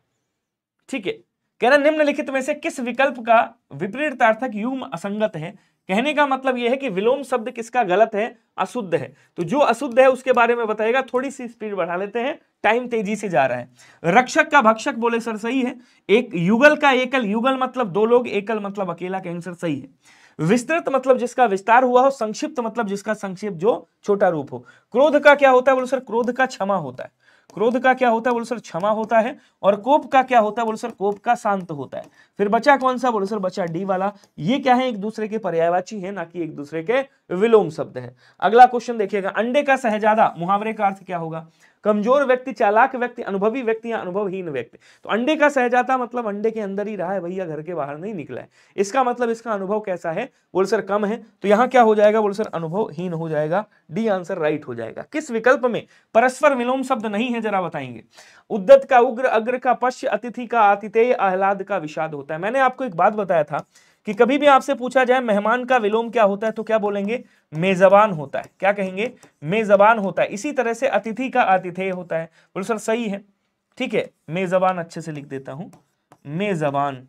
ठीक है। कह रहा निम्नलिखित में से किस विकल्प का विपरीतार्थक युग्म असंगत है। कहने का मतलब यह है कि विलोम शब्द किसका गलत है, अशुद्ध है। तो जो अशुद्ध है उसके बारे में बताएगा, थोड़ी सी स्पीड बढ़ा लेते हैं, टाइम तेजी से जा रहा है। रक्षक का भक्षक बोले सर सही है। एक युगल का एकल, युगल मतलब दो लोग, एकल मतलब अकेला, कहेंगे सर सही है। विस्तृत मतलब जिसका विस्तार हुआ हो, संक्षिप्त मतलब जिसका संक्षेप जो छोटा रूप हो। क्रोध का क्या होता है बोले सर, क्रोध का क्षमा होता है। क्रोध का क्या होता है बोले सर, क्षमा होता है। और कोप का क्या होता है बोले सर, कोप का शांत होता है। फिर बचा कौन सा बोले सर, बचा डी वाला। ये क्या है, एक दूसरे के पर्यायवाची है, ना कि एक दूसरे के विलोम शब्द है। अगला क्वेश्चन देखिएगा, अंडे का शहजादा मुहावरे का अर्थ क्या होगा। कमजोर व्यक्ति, चालाक व्यक्ति, अनुभवी व्यक्ति या अनुभवहीन व्यक्ति। तो अंडे का सहजाता मतलब अंडे के अंदर ही रहा है भैया, घर के बाहर नहीं निकला है। इसका मतलब इसका अनुभव कैसा है बोल सर, कम है। तो यहां क्या हो जाएगा बोल सर, अनुभवहीन हो जाएगा, डी आंसर राइट हो जाएगा। किस विकल्प में परस्पर विलोम शब्द नहीं है जरा बताएंगे। उद्दत का उग्र, अग्र का पश्य, अतिथि का आतिथेय, आह्लाद का विषाद होता है। मैंने आपको एक बात बताया था कि कभी भी आपसे पूछा जाए मेहमान का विलोम क्या होता है, तो क्या बोलेंगे, मेजबान होता है। क्या कहेंगे, मेजबान होता है। इसी तरह से अतिथि का आतिथेय होता है। बोलो सर सही है, ठीक है, मेजबान अच्छे से लिख देता हूं, मेजबान,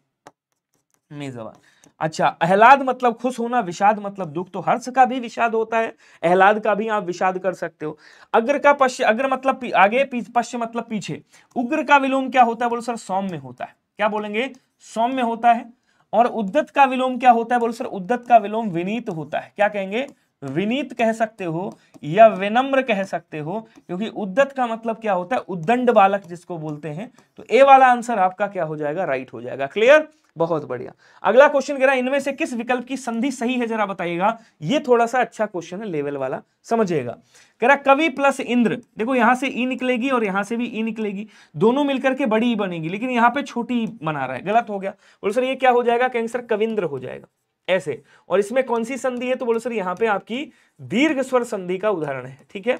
मेजबान। अच्छा, आह्लाद मतलब खुश होना, विषाद मतलब दुख। तो हर्ष का भी विषाद होता है, आह्लाद का भी आप विषाद कर सकते हो। अग्र का पश्य, अग्र मतलब आगे, पश्य मतलब पीछे। उग्र का विलोम क्या होता है बोलो सर, सौम्य होता है। क्या बोलेंगे, सौम्य होता है। और उद्दत का विलोम क्या होता है बोलो सर, उद्दत का विलोम विनीत होता है। क्या कहेंगे, विनीत कह सकते हो या विनम्र कह सकते हो, क्योंकि उद्दत का मतलब क्या होता है, उद्दंड बालक जिसको बोलते हैं। तो ए वाला आंसर आपका क्या हो जाएगा, राइट हो जाएगा। क्लियर, बहुत बढ़िया। अगला क्वेश्चन कह रहा है इनमें से किस विकल्प की संधि सही है जरा बताइएगा। ये थोड़ा सा अच्छा क्वेश्चन है, लेवल वाला, समझिएगा। कह रहा कवि प्लस इंद्र, देखो यहां से ई निकलेगी और यहां से भी ई निकलेगी, दोनों मिलकर के बड़ी ई बनेगी, लेकिन यहां पे छोटी बना रहा है, गलत हो गया। बोलो सर ये क्या हो जाएगा, कहेंगे सर कविंद्र हो जाएगा ऐसे। और इसमें कौन सी संधि है, तो बोलो सर यहां पे आपकी दीर्घ स्वर संधि का उदाहरण है, ठीक है,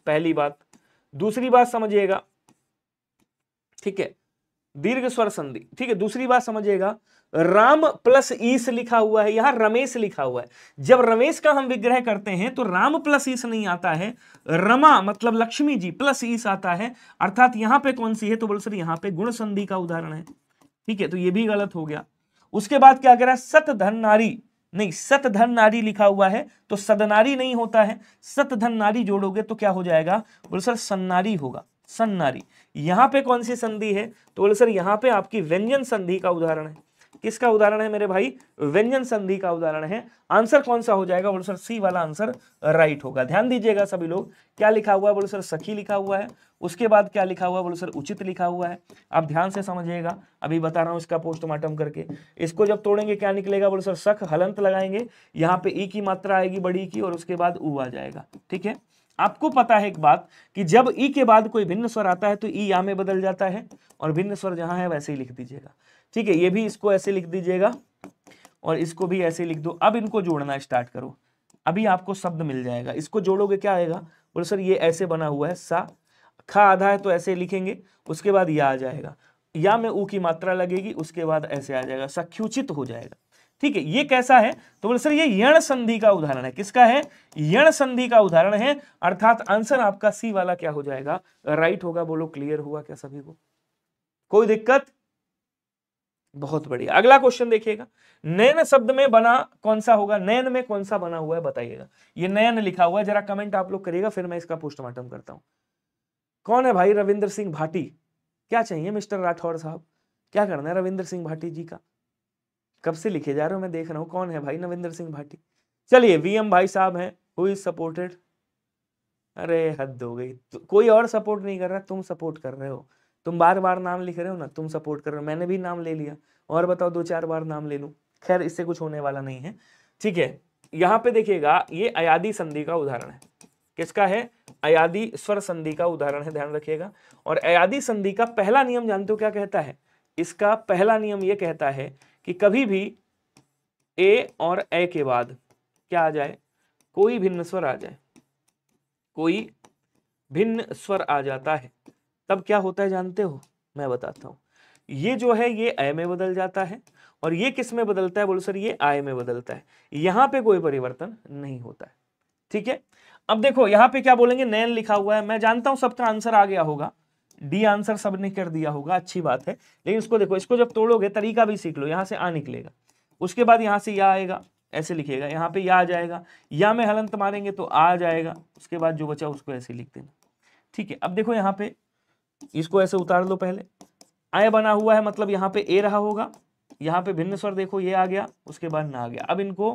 पहली बात। दूसरी बात समझिएगा, ठीक है, दीर्घ स्वर संधि, ठीक है। दूसरी बात समझिएगा, राम प्लस ईस लिखा हुआ है, यहां रमेश लिखा हुआ है। जब रमेश का हम विग्रह करते हैं तो राम प्लस ईस नहीं आता है, रमा मतलब लक्ष्मी जी प्लस ईस आता है। अर्थात यहां पे कौन सी है, तो बोलो सर यहां पे गुण संधि का उदाहरण है, ठीक है। तो ये भी गलत हो गया। उसके बाद क्या कह रहा है, सत धन नारी, नहीं सत धन नारी लिखा हुआ है, तो सदनारी नहीं होता है। सत धन नारी जोड़ोगे तो क्या हो जाएगा, बोलो सर सन्नारी होगा, सन्नारी। यहां पे कौन सी संधि है, तो बोले सर यहां पे आपकी व्यंजन संधि का उदाहरण है। किसका उदाहरण है मेरे भाई, व्यंजन संधि का उदाहरण है। आंसर कौन सा हो जाएगा, बोले सर सी वाला आंसर राइट होगा। ध्यान दीजिएगा सभी लोग, क्या लिखा हुआ है, बोले सर सखी लिखा हुआ है। उसके बाद क्या लिखा हुआ है, बोले सर उचित लिखा हुआ है। आप ध्यान से समझिएगा, अभी बता रहा हूं इसका पोस्टमार्टम करके। इसको जब तोड़ेंगे क्या निकलेगा, बोले सर सख, हलंत लगाएंगे, यहाँ पे ई की मात्रा आएगी बड़ी की, और उसके बाद ऊ आ जाएगा, ठीक है। आपको पता है एक बात कि जब ई के बाद कोई भिन्न स्वर आता है तो ई या में बदल जाता है, और भिन्न स्वर जहां है वैसे ही लिख दीजिएगा, ठीक है। ये भी इसको ऐसे लिख दीजिएगा और इसको भी ऐसे लिख दो। अब इनको जोड़ना स्टार्ट करो, अभी आपको शब्द मिल जाएगा। इसको जोड़ोगे क्या आएगा, बोलो सर ये ऐसे बना हुआ है, सा, खा आधा है तो ऐसे लिखेंगे, उसके बाद या आ जाएगा, या में ऊ की मात्रा लगेगी, उसके बाद ऐसे आ जाएगा, सख्युचित हो जाएगा, ठीक है। ये कैसा है, तो बोले सर ये यण संधि का उदाहरण है। किसका है, यण संधि का उदाहरण है। अर्थात आंसर आपका सी वाला क्या हो जाएगा, राइट होगा। बोलो क्लियर हुआ क्या सभी को, कोई दिक्कत, बहुत बढ़िया। अगला क्वेश्चन देखिएगा, नयन शब्द में बना कौन सा होगा, नयन में कौन सा बना हुआ है बताइएगा। ये नयन लिखा हुआ है, जरा कमेंट आप लोग करिएगा, फिर मैं इसका पोस्टमार्टम करता हूं। कौन है भाई, रविंद्र सिंह भाटी। क्या चाहिए मिस्टर राठौर साहब, क्या करना है रविंद्र सिंह भाटी जी का, कब से लिखे जा रहे हो, मैं देख रहा हूं। कौन है भाई रविंद्र सिंह भाटी, चलिए वीएम भाई साहब हैं, हु इज सपोर्टेड, अरे हद हो गई, कोई और सपोर्ट नहीं कर रहा, तुम सपोर्ट कर रहे हो। तुम बार बार नाम लिख रहे हो ना, तुम सपोर्ट कर रहे हो। मैंने भी नाम ले लिया, और बताओ 2-4 बार नाम ले लूं। खैर इससे कुछ होने वाला नहीं है, ठीक है। यहाँ पे देखिएगा, ये अयादी संधि का उदाहरण है। किसका है? अयादी स्वर संधि का उदाहरण है, ध्यान रखिएगा। और अयादी संधि का पहला नियम जानते हो क्या कहता है? इसका पहला नियम ये कहता है कि कभी भी ए और ए के बाद क्या आ जाए? कोई भिन्न स्वर आ जाए, कोई भिन्न स्वर आ जाता है, तब क्या होता है जानते हो? मैं बताता हूं। ये जो है ये ए में बदल जाता है, और ये किस में बदलता है? बोलो सर ये आय में बदलता है। यहां पे कोई परिवर्तन नहीं होता है, ठीक है। अब देखो यहां पे क्या बोलेंगे? नैन लिखा हुआ है, मैं जानता हूं सबका आंसर आ गया होगा, डी आंसर सबने कर दिया होगा, अच्छी बात है। लेकिन इसको देखो, इसको जब तोड़ोगे तरीका भी सीख लो। यहां से आ निकलेगा, उसके बाद यहां से या आएगा, ऐसे लिखिएगा, यहाँ पे या आ जाएगा, या में हलंत मारेंगे तो आ जाएगा, उसके बाद जो बचा उसको ऐसे लिख देना, ठीक है। अब देखो यहाँ पे इसको ऐसे उतार लो, पहले आय बना हुआ है, मतलब यहाँ पे ए रहा होगा, यहाँ पे भिन्न स्वर देखो ये आ गया, उसके बाद ना आ गया। अब इनको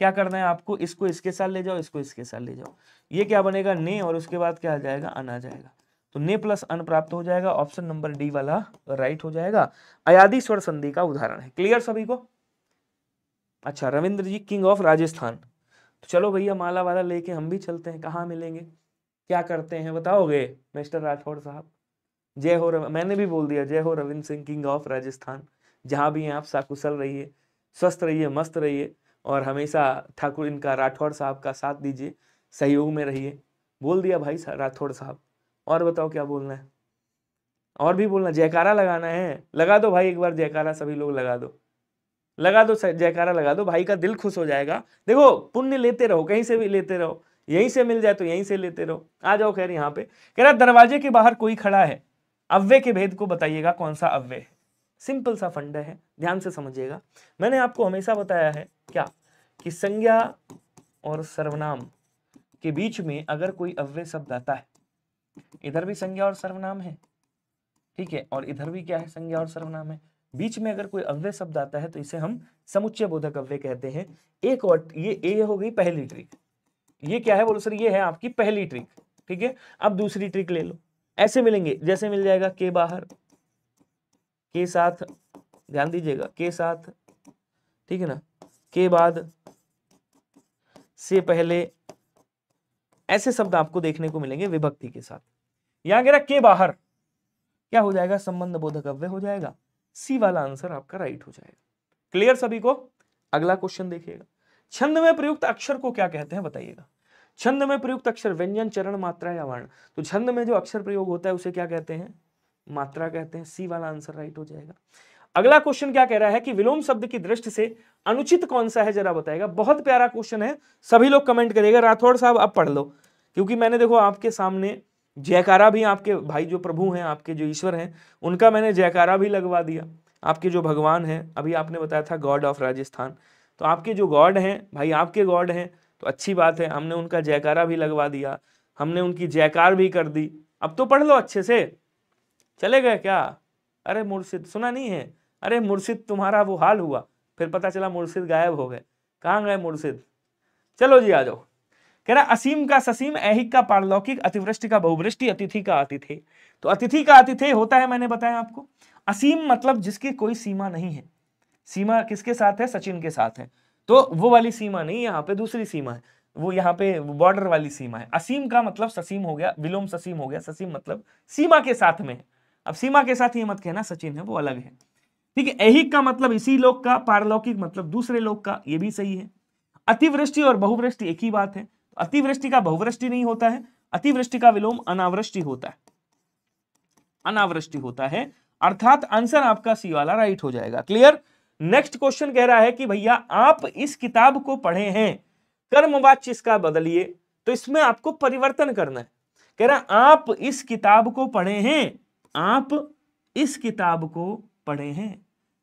क्या करना है आपको? इसको इसके साथ ले जाओ, इसको इसके साथ ले जाओ, ये क्या बनेगा? ने, और उसके बाद क्या आ जाएगा? अन आ जाएगा। तो ने प्लस अन प्राप्त हो जाएगा। ऑप्शन नंबर डी वाला राइट हो जाएगा। अयादी स्वर संधि का उदाहरण है। क्लियर सभी को? अच्छा, रविंद्र जी किंग ऑफ राजस्थान, तो चलो भैया माला वाला लेके हम भी चलते हैं। कहाँ मिलेंगे, क्या करते हैं, बताओगे मिस्टर राठौड़ साहब? जय हो मैंने भी बोल दिया, जय हो रविंद्र सिंह किंग ऑफ राजस्थान। जहां भी हैं आप सकुशल रहिए, स्वस्थ रहिए, मस्त रहिए, और हमेशा ठाकुर इनका राठौड़ साहब का साथ दीजिए, सहयोग में रहिए। बोल दिया भाई राठौड़ साहब। और बताओ क्या बोलना है? और भी बोलना, जयकारा लगाना है? लगा दो भाई एक बार जयकारा, सभी लोग लगा दो, लगा दो जयकारा लगा दो, भाई का दिल खुश हो जाएगा। देखो पुण्य लेते रहो, कहीं से भी लेते रहो, यहीं से मिल जाए तो यहीं से लेते रहो। आ जाओ। खैर यहाँ पे कह रहा दरवाजे के बाहर कोई खड़ा है, अव्यय के भेद को बताइएगा, कौन सा अव्यय है? सिंपल सा फंडा है, ध्यान से समझिएगा। मैंने आपको हमेशा बताया है क्या, कि संज्ञा और सर्वनाम के बीच में अगर कोई अव्यय शब्द आता है, इधर भी संज्ञा और सर्वनाम है, ठीक है, और इधर भी क्या है? संज्ञा और सर्वनाम है, बीच में अगर कोई अव्यय शब्द आता है तो इसे हम समुच्चय बोधक अव्यय कहते हैं। एक और ये हो गई पहली ट्रिक। ये क्या है? बोलो सर ये है आपकी पहली ट्रिक, ठीक है। अब दूसरी ट्रिक ले लो, ऐसे मिलेंगे, जैसे मिल जाएगा के बाहर, के साथ, ध्यान दीजिएगा, के साथ, ठीक है ना, के बाद, से पहले, ऐसे शब्द आपको देखने को मिलेंगे विभक्ति के साथ। यहां कह रहा के बाहर क्या हो जाएगा? संबंध बोधक अव्यय हो जाएगा। सी वाला आंसर आपका राइट हो जाएगा। क्लियर सभी को? अगला क्वेश्चन देखिएगा, छंद में प्रयुक्त अक्षर को क्या कहते हैं बताइएगा? छंद में प्रयुक्त अक्षर व्यंजन, चरण, मात्रा या वर्ण। तो छंद में जो अक्षर प्रयोग होता है उसे क्या कहते हैं? मात्रा कहते हैं। सी वाला आंसर राइट हो जाएगा। अगला क्वेश्चन क्या कह रहा है कि विलोम शब्द की दृष्टि से अनुचित कौन सा है, जरा बताएगा। बहुत प्यारा क्वेश्चन है, सभी लोग कमेंट करिएगा। राठौड़ साहब अब पढ़ लो, क्योंकि मैंने देखो आपके सामने जयकारा भी, आपके भाई जो प्रभु हैं, आपके जो ईश्वर हैं, उनका मैंने जयकारा भी लगवा दिया। आपके जो भगवान हैं, अभी आपने बताया था गॉड ऑफ राजस्थान, तो आपके जो गॉड हैं भाई, आपके गॉड हैं, तो अच्छी बात है, हमने उनका जयकारा भी लगवा दिया, हमने उनकी जयकार भी कर दी। अब तो पढ़ लो अच्छे से। चले गए क्या? अरे मुर्शिद सुना नहीं है? अरे मुर्शिद तुम्हारा वो हाल हुआ, फिर पता चला मुर्शिद गायब हो गए। कहाँ गए मुर्शिद? चलो जी आ जाओ। कह रहा असीम का ससीम, ऐहिक का पारलौकिक, अतिवृष्टि का बहुवृष्टि, अतिथि का अतिथि। तो अतिथि का अतिथि होता है, मैंने बताया आपको। असीम मतलब जिसकी कोई सीमा नहीं है। सीमा किसके साथ है? सचिन के साथ है। तो वो वाली सीमा नहीं, यहाँ पे दूसरी सीमा है, वो यहाँ पे बॉर्डर वाली सीमा है। असीम का मतलब ससीम हो गया, विलोम ससीम हो गया। ससीम मतलब सीमा के साथ में। अब सीमा के साथ ये मत कहना सचिन है, वो अलग है, ठीक है। ऐहिक का मतलब इसी लोक का, पारलौकिक मतलब दूसरे लोक का, ये भी सही है। अतिवृष्टि और बहुवृष्टि एक ही बात है। अतिवृष्टि का बहुवृष्टि नहीं होता है, अतिवृष्टि का विलोम अनावृष्टि होता है, अनावृष्टि होता है। अर्थात आंसर आपका सी वाला राइट हो जाएगा। क्लियर? नेक्स्ट क्वेश्चन कह रहा है कि भैया आप इस किताब को पढ़े हैं, कर्मवाच्य इसका बदलिए। तो इसमें आपको परिवर्तन करना है। कह रहा आप इस किताब को पढ़े हैं, आप इस किताब को पढ़े हैं,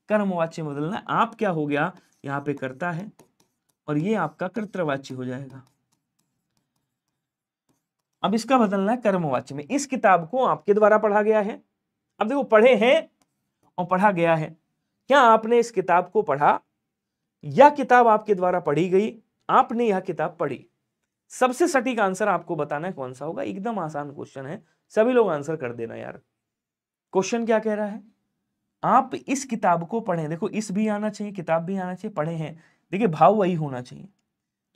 कर्मवाच्य बदलना। आप क्या हो गया? यहां पे कर्ता है, और ये आपका कर्तृवाच्य हो जाएगा। अब इसका बदलना है कर्मवाच्य में। इस किताब को आपके द्वारा पढ़ा गया है। अब देखो पढ़े हैं और पढ़ा गया है, क्या आपने इस किताब को पढ़ा या किताब आपके द्वारा पढ़ी गई? आपने यह किताब पढ़ी। सबसे सटीक आंसर आपको बताना है कौन सा होगा। एकदम आसान क्वेश्चन है, सभी लोग आंसर कर देना यार। क्वेश्चन क्या कह रहा है, आप इस किताब को पढ़ें। देखो इस भी आना चाहिए, किताब भी आना चाहिए, पढ़े हैं, देखिए भाव वही होना चाहिए।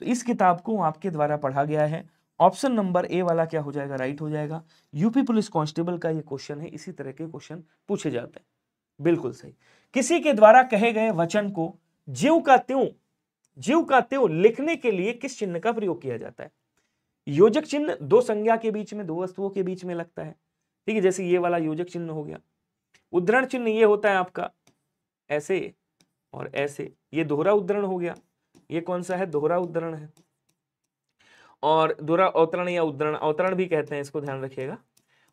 तो इस किताब को आपके द्वारा पढ़ा गया है। ऑप्शन नंबर ए वाला क्या हो जाएगा, राइट हो जाएगा। यूपी पुलिस कांस्टेबल का ये क्वेश्चन है, इसी तरह के क्वेश्चन पूछे जाते हैं, बिल्कुल सही। किसी के द्वारा कहे गए वचन को ज्यों का त्यों लिखने के लिए किस चिन्ह का प्रयोग किया जाता है। योजक चिन्ह दो संज्ञा के बीच में, दो वस्तुओं के बीच में लगता है, ठीक है, जैसे ये वाला योजक चिन्ह हो गया। उद्धरण चिन्ह ये होता है आपका ऐसे और ऐसे, ये दोहरा उद्धरण हो गया। ये कौन सा है, दोहरा उद्धरण है। और दोहरा अवतरण या उद्धरण, अवतरण भी कहते हैं, इसको ध्यान रखिएगा।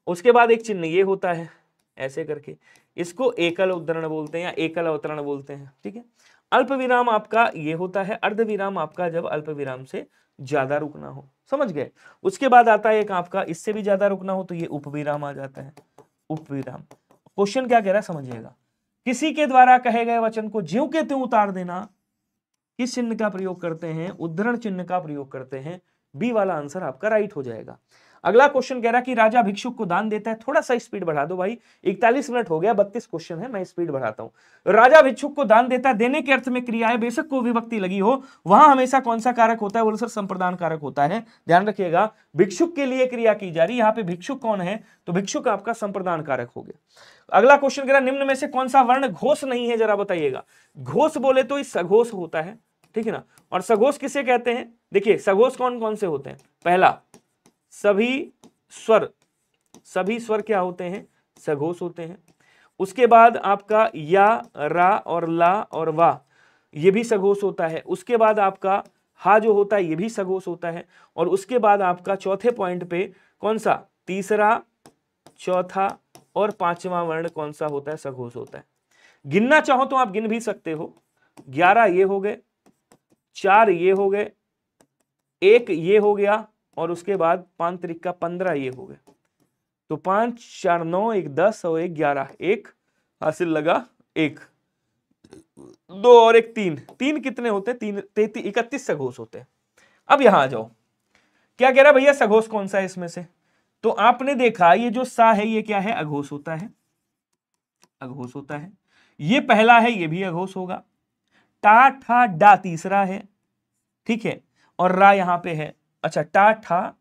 उसके बाद एक चिन्ह ये होता है ऐसे करके, इसको एकल उद्धरण बोलते हैं या एकल अवतरण बोलते हैं, ठीक है। अल्प विराम आपका ये होता है, अर्ध विराम आपका जब अल्प विराम से ज्यादा रुकना हो, समझ गए। उसके बाद आता है एक आपका इससे भी ज्यादा रुकना हो तो ये उपविराम आ जाता है, उपविराम। क्वेश्चन क्या कह रहा है समझिएगा, किसी के द्वारा कहे गए वचन को ज्यों के त्यों उतार देना किस चिन्ह का प्रयोग करते हैं, उद्धरण चिन्ह का प्रयोग करते हैं। बी वाला आंसर आपका राइट हो जाएगा। अगला क्वेश्चन कह रहा है कि राजा भिक्षुक को दान देता है, थोड़ा सा स्पीड बढ़ा दो भाई, 41 मिनट हो गया, 32 क्वेश्चन है, मैं स्पीड बढ़ाता हूं। राजा भिक्षुक को दान देता है, देने के अर्थ में क्रिया है, बेशक को विभक्ति लगी हो, वहां हमेशा कौन सा कारक होता है, बोलो सर संप्रदान कारक होता है। ध्यान रखिएगा, भिक्षुक के लिए क्रिया की जा रही, यहाँ पे भिक्षुक कौन है, तो भिक्षुक आपका संप्रदान कारक हो गया। अगला क्वेश्चन कह रहा निम्न में से कौन सा वर्ण घोष नहीं है, जरा बताइएगा। घोष बोले तो इस सघोष होता है, ठीक है ना। और सघोष किसे कहते हैं, देखिए सघोष कौन कौन से होते हैं। पहला सभी स्वर क्या होते हैं, सघोष होते हैं। उसके बाद आपका या, रा और ला और वा ये भी सघोष होता है। उसके बाद आपका हा जो होता है ये भी सघोष होता है। और उसके बाद आपका चौथे पॉइंट पे कौन सा, तीसरा, चौथा और पांचवा वर्ण कौन सा होता है, सघोष होता है। गिनना चाहो तो आप गिन भी सकते हो, 11 ये हो गए, 4 ये हो गए, 1 ये हो गया और उसके बाद 5 त्रिक 15 ये हो गए। तो 5 4 9 1 10 और 1 11, 1 हासिल लगा, 1 2 और 1 3, 3 कितने होते हैं, 3 33 31 सघोष होते हैं। अब यहां आ जाओ, क्या कह रहा भैया सघोष कौन सा है इसमें से, तो आपने देखा ये जो सा है ये क्या है, अघोष होता है, अघोष होता है। ये पहला है, ये भी अघोष होगा। टा ठा डा तीसरा है, ठीक है, और रा यहां पे है। अच्छा टा ठा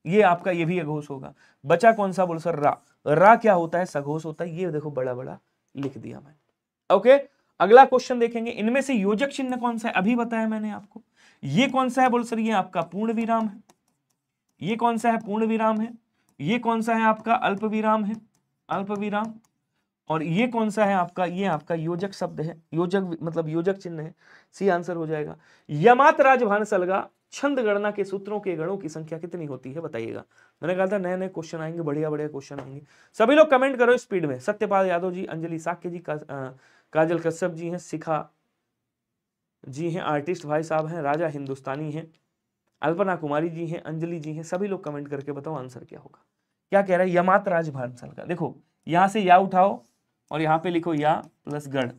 ये आपका ये भी अघोष होगा। बचा कौन सा, बोलो सर रा। रा क्या होता है, सघोष होता है। ये देखो बड़ा बड़ा लिख दिया मैंने। ओके, अगला क्वेश्चन देखेंगे, इनमें से योजक चिन्ह कौन सा है, अभी बताया मैंने आपको। ये कौन सा है, बोलो सर ये आपका पूर्ण विराम है। ये कौन सा है, पूर्ण विराम है। ये कौन सा है आपका, अल्प विराम है, अल्प विराम। और ये कौन सा है आपका, ये आपका योजक शब्द है, योजक मतलब योजक चिन्ह है। सी आंसर हो जाएगा। यमात राजभान सलगा छंद गणना के सूत्रों के गणों की संख्या कितनी होती है, बताइएगा। मैंने कहा था नए नए क्वेश्चन आएंगे, बढ़िया बढ़िया क्वेश्चन आएंगे। सभी लोग कमेंट करो स्पीड में। सत्यपाल यादव जी, अंजलि साक्य जी, काजल कश्यप जी हैं, शिखा जी हैं, आर्टिस्ट भाई साहब हैं, राजा हिंदुस्तानी हैं, अल्पना कुमारी जी हैं, अंजलि जी हैं। सभी लोग कमेंट करके बताओ आंसर क्या होगा। क्या कह रहा है, यमात राजभान सलगा। देखो यहां से या उठाओ और यहाँ पे लिखो या प्लस गढ़,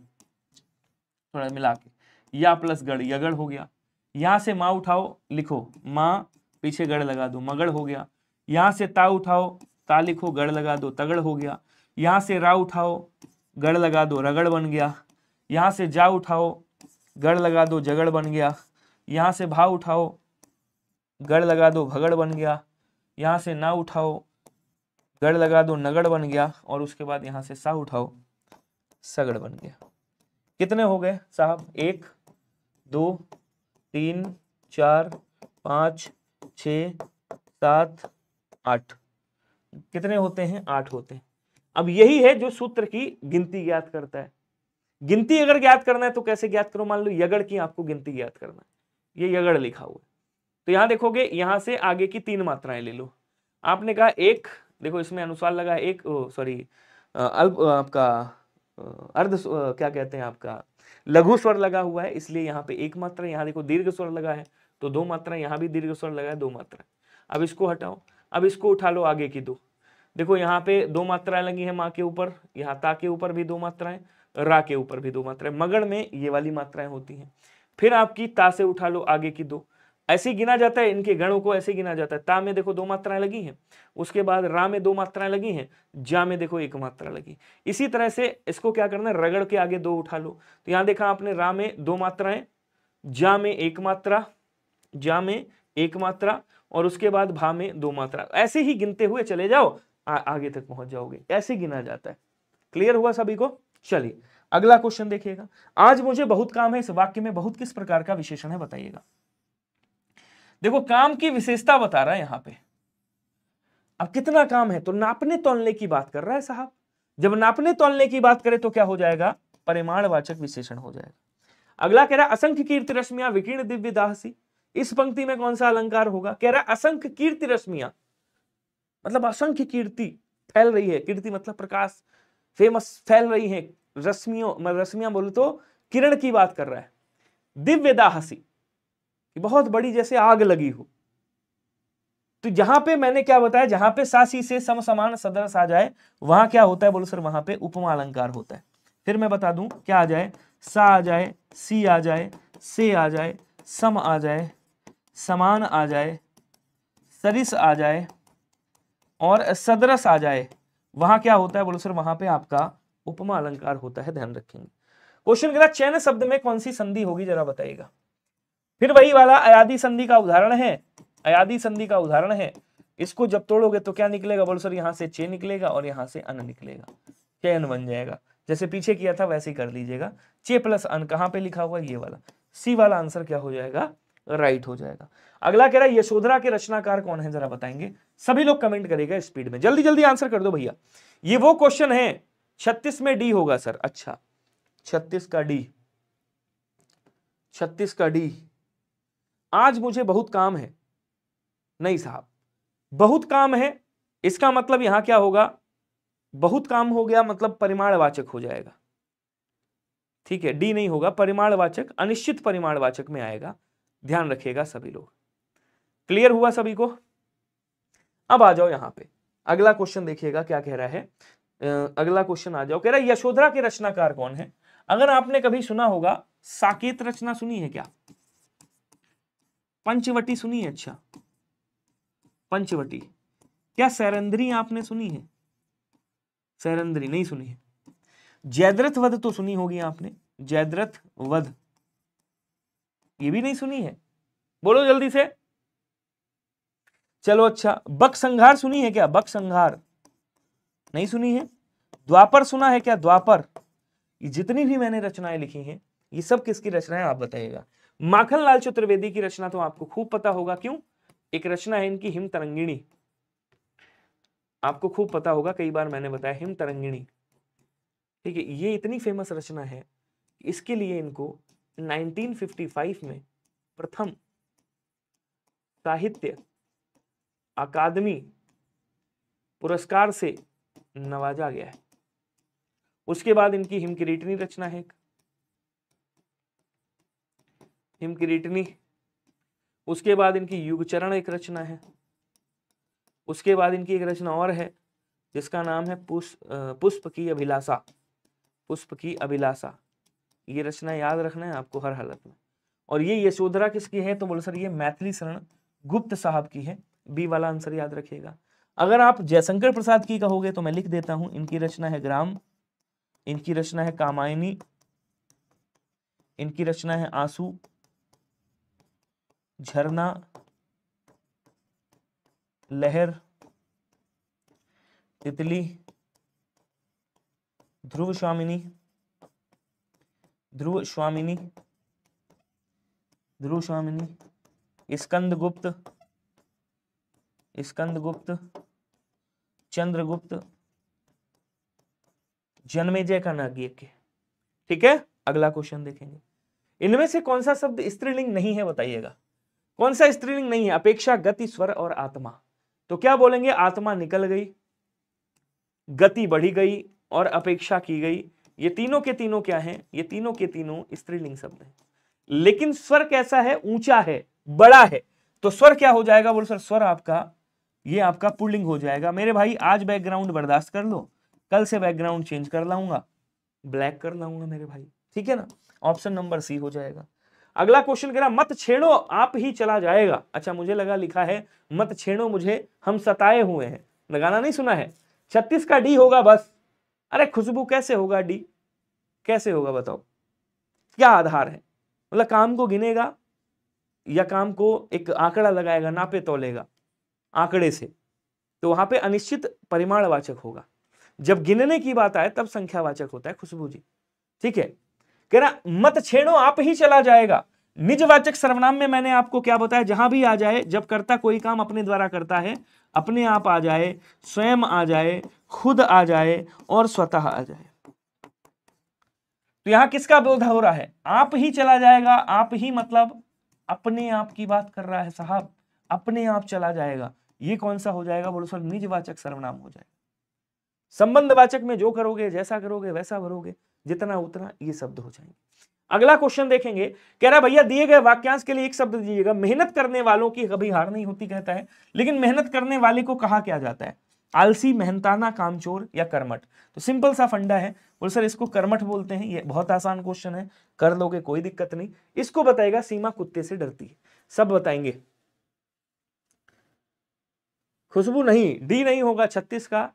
थोड़ा मिला के, या प्लस गढ़ यगढ़ हो गया। यहां से माँ उठाओ, लिखो माँ, पीछे गढ़ लगा दो, मगढ़ हो गया। यहां से ता उठाओ, ता लिखो, गढ़ लगा दो, तगड़ हो गया। यहां से रा उठाओ, गढ़ लगा दो, रगड़ बन गया। यहां से जा उठाओ, गढ़ लगा दो, जगड़ बन गया। यहां से भा उठाओ, गढ़ लगा दो, भगड़ बन गया। यहां से ना उठाओ, गढ़ लगा दो, नगड़ बन गया। और उसके बाद यहां से सा उठाओ, सगड़ बन गया। कितने हो गए साहब, 1 2 3 4 5 6 7 8, कितने होते हैं, 8 होते हैं। अब यही है जो सूत्र की गिनती ज्ञात करता है। गिनती अगर ज्ञात करना है तो कैसे ज्ञात करो, मान लो यगड़ की आपको गिनती ज्ञात करना है, ये यगड़ लिखा हुआ है, तो यहां देखोगे यहां से आगे की 3 मात्राएं ले लो। आपने कहा 1, देखो इसमें अनुस्वार लगा है, 1 सॉरी अल्प आपका अर्ध क्या कहते हैं आपका लघु स्वर लगा हुआ है, इसलिए यहाँ पे 1 मात्रा। यहाँ देखो दीर्घ स्वर लगा है तो 2 मात्रा, यहाँ भी दीर्घ स्वर लगा है 2 मात्रा। अब इसको हटाओ, अब इसको उठा लो आगे की 2। देखो यहाँ पे 2 मात्राएं लगी है माँ के ऊपर, यहाँ ता के ऊपर भी 2 मात्राएं, रा के ऊपर भी 2 मात्राएं। मगड़ में ये वाली मात्राएं होती हैं। फिर आपकी ता से उठा लो आगे की 2, ऐसे गिना जाता है, इनके गणों को ऐसे गिना जाता है। ता में देखो 2 मात्राएं लगी हैं, उसके बाद रा में 2 मात्राएं लगी हैं, जा में देखो 1 मात्रा लगी। इसी तरह से इसको क्या करना है, रगड़ के आगे 2 उठा लो। तो यहां देखा आपने, रा में 2 मात्राएं, जा में 1 मात्रा, जा में 1 मात्रा, और उसके बाद भा में 2 मात्रा। ऐसे ही गिनते हुए चले जाओ, आगे तक पहुंच जाओगे। ऐसे गिना जाता है। क्लियर हुआ सभी को? चलिए अगला क्वेश्चन देखिएगा। आज मुझे बहुत काम है, इस वाक्य में बहुत किस प्रकार का विशेषण है बताइएगा। देखो काम की विशेषता बता रहा है यहां पे। अब कितना काम है, तो नापने तौलने की बात कर रहा है साहब। जब नापने तौलने की बात करें तो क्या हो जाएगा, परिमाणवाचक विशेषण हो जाएगा। अगला कह रहा है असंख्य कीर्ति रश्मियां विकीर्ण दिव्य दाहसी। इस पंक्ति में कौन सा अलंकार होगा? कह रहा है असंख्य कीर्ति रश्मियां, मतलब असंख्य कीर्ति फैल रही है। कीर्ति मतलब प्रकाश, फेमस, फैल रही है। रश्मियां बोले तो किरण की बात कर रहा है। दिव्य दाहसी, बहुत बड़ी जैसे आग लगी हो। तो जहां पे मैंने क्या बताया, जहां पे सासी से सम समान सदृश आ जाए वहां क्या होता है, बोलो सर वहां पे उपमा अलंकार होता है। फिर मैं बता दूं क्या आ जाए, सा आ जाए, सी आ जाए, से आ जाए, सम आ जाए, समान आ जाए, सरिस आ जाए और सदृश आ जाए। वहां क्या होता है, बोलो सर वहां पे आपका उपमा अलंकार होता है, ध्यान रखेंगे। क्वेश्चन कह चयन शब्द में कौन सी संधि होगी, जरा बताइएगा। फिर वही वाला अयादी संधि का उदाहरण है, अयादी संधि का उदाहरण है। इसको जब तोड़ोगे तो क्या निकलेगा, बोलो सर यहां से चे निकलेगा और यहां से अन निकलेगा, चयन बन जाएगा। जैसे पीछे किया था वैसे ही कर लीजिएगा। चे प्लस अन कहां पे लिखा हुआ है, ये वाला। सी वाला आंसर क्या हो जाएगा, राइट हो जाएगा। अगला कह रहा है यशोधरा के रचनाकार कौन है, जरा बताएंगे। सभी लोग कमेंट करेगा स्पीड में, जल्दी जल्दी आंसर कर दो भैया। ये वो क्वेश्चन है 36 में डी होगा सर। अच्छा 36 का डी, 36 का डी। आज मुझे बहुत काम है, नहीं साहब, बहुत काम है इसका मतलब यहां क्या होगा, बहुत काम हो गया मतलब परिमाणवाचक हो जाएगा। ठीक है, डी नहीं होगा, परिमाणवाचक, अनिश्चित परिमाणवाचक में आएगा। ध्यान रखिएगा सभी लोग। क्लियर हुआ सभी को? अब आ जाओ यहां पे, अगला क्वेश्चन देखिएगा क्या कह रहा है। अगला क्वेश्चन आ जाओ, कह रहा है यशोधरा के रचनाकार कौन है। अगर आपने कभी सुना होगा, साकेत रचना सुनी है क्या, पंचवटी सुनी है? अच्छा पंचवटी। क्या सैरंध्री आपने सुनी है? सैरंध्री नहीं सुनी है। जयद्रथ वध तो सुनी होगी आपने, जयद्रथ वध, ये भी नहीं सुनी है, बोलो जल्दी से। चलो अच्छा, बक संघार सुनी है क्या, बक संघार नहीं सुनी है। द्वापर सुना है क्या, द्वापर। ये जितनी भी मैंने रचनाएं लिखी हैं ये सब किसकी रचनाएं आप बताइएगा। माखनलाल चतुर्वेदी की रचना तो आपको खूब पता होगा, क्यों, एक रचना है इनकी हिम तरंगिणी, आपको खूब पता होगा, कई बार मैंने बताया हिम तरंगिणी। ठीक है, ये इतनी फेमस रचना है, इसके लिए इनको 1955 में प्रथम साहित्य अकादमी पुरस्कार से नवाजा गया है। उसके बाद इनकी हिमकिरीटनी रचना है, हिमकिरीटनी। उसके बाद इनकी युगचरण एक रचना है। उसके बाद इनकी एक रचना और है जिसका नाम है पुष्प की अभिलाषा, पुष्प की अभिलाषा। ये रचना याद रखना है आपको हर हालत में। और ये यशोधरा किसकी है, तो बोलो सर ये मैथिली शरण गुप्त साहब की है। बी वाला आंसर याद रखिएगा। अगर आप जयशंकर प्रसाद की कहोगे तो मैं लिख देता हूं, इनकी रचना है ग्राम, इनकी रचना है कामायनी, इनकी रचना है आंसू, झरना, लहर, तितली, ध्रुव स्वामिनी, ध्रुव स्वामिनी, ध्रुव स्वामिनी, स्कंदगुप्त, स्कंदगुप्त, चंद्रगुप्त, जन्मेजय का नागिक। ठीक है, अगला क्वेश्चन देखेंगे। इनमें से कौन सा शब्द स्त्रीलिंग नहीं है बताइएगा। कौन सा स्त्रीलिंग नहीं है? अपेक्षा, गति, स्वर और आत्मा। तो क्या बोलेंगे, आत्मा निकल गई, गति बढ़ी गई और अपेक्षा की गई। ये तीनों के तीनों क्या हैं? ये तीनों के तीनों स्त्रीलिंग शब्द हैं। लेकिन स्वर कैसा है? ऊंचा है, बड़ा है। तो स्वर क्या हो जाएगा? बोलो सर स्वर आपका, ये आपका पुल्लिंग हो जाएगा। मेरे भाई आज बैकग्राउंड बर्दाश्त कर लो, कल से बैकग्राउंड चेंज कर लाऊंगा, ब्लैक कर लाऊंगा मेरे भाई, ठीक है ना। ऑप्शन नंबर सी हो जाएगा। अगला क्वेश्चन कह रहा मत छेड़ो आप ही चला जाएगा। अच्छा मुझे लगा लिखा है मत छेड़ो मुझे हम सताए हुए हैं, गाना नहीं सुना है। 36 का डी होगा बस। अरे खुशबू कैसे होगा डी, कैसे होगा बताओ, क्या आधार है? मतलब काम को गिनेगा या काम को एक आंकड़ा लगाएगा, नापे तोलेगा आंकड़े से, तो वहां पे अनिश्चित परिमाणवाचक होगा। जब गिनने की बात आए तब संख्यावाचक होता है खुशबू जी, ठीक है। कह रहा मत छेड़ो आप ही चला जाएगा। निजवाचक सर्वनाम में मैंने आपको क्या बताया, जहां भी आ जाए, जब करता कोई काम अपने द्वारा करता है, अपने आप आ जाए, स्वयं आ जाए, खुद आ जाए और स्वतः आ जाए। तो यहां किसका बोध हो रहा है, आप ही चला जाएगा। आप ही मतलब अपने आप की बात कर रहा है साहब, अपने आप चला जाएगा। ये कौन सा हो जाएगा, बोलो सर निजवाचक सर्वनाम हो जाएगा। संबंधवाचक में जो करोगे, जैसा करोगे वैसा भरोगे, जितना उतना, ये शब्द हो जाएंगे। अगला क्वेश्चन देखेंगे, कह रहा भैया दिए गए वाक्यांश के लिए एक शब्द दीजिएगा। मेहनत करने वालों की कभी हार नहीं होती कहता है, लेकिन मेहनत करने वाले को कहा क्या जाता है, आलसी, मेहनताना, कामचोर या कर्मठ? तो सिंपल सा फंडा है, बोल सर इसको कर्मठ बोलते हैं। ये बहुत आसान क्वेश्चन है, कर लोगे कोई दिक्कत नहीं। इसको बताएगा सीमा कुत्ते से डरती है, सब बताएंगे। खुशबू नहीं, डी नहीं होगा, 36 का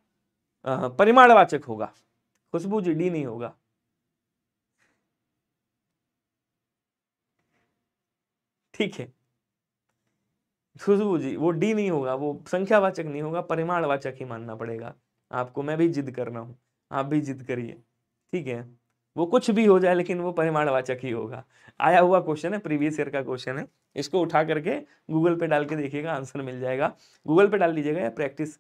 परिमाणवाचक होगा। खुशबू जी डी नहीं होगा। ठीक है खुशबू जी, वो डी नहीं होगा, वो संख्यावाचक नहीं होगा, परिमाणवाचक ही मानना पड़ेगा आपको। मैं भी जिद कर रहा हूं, आप भी जिद करिए, ठीक है। वो कुछ भी हो जाए लेकिन वो परिमाणवाचक ही होगा। आया हुआ क्वेश्चन है, प्रीवियस ईयर का क्वेश्चन है, इसको उठा करके गूगल पे डाल के देखिएगा, आंसर मिल जाएगा। गूगल पे डाल लीजिएगा या प्रैक्टिस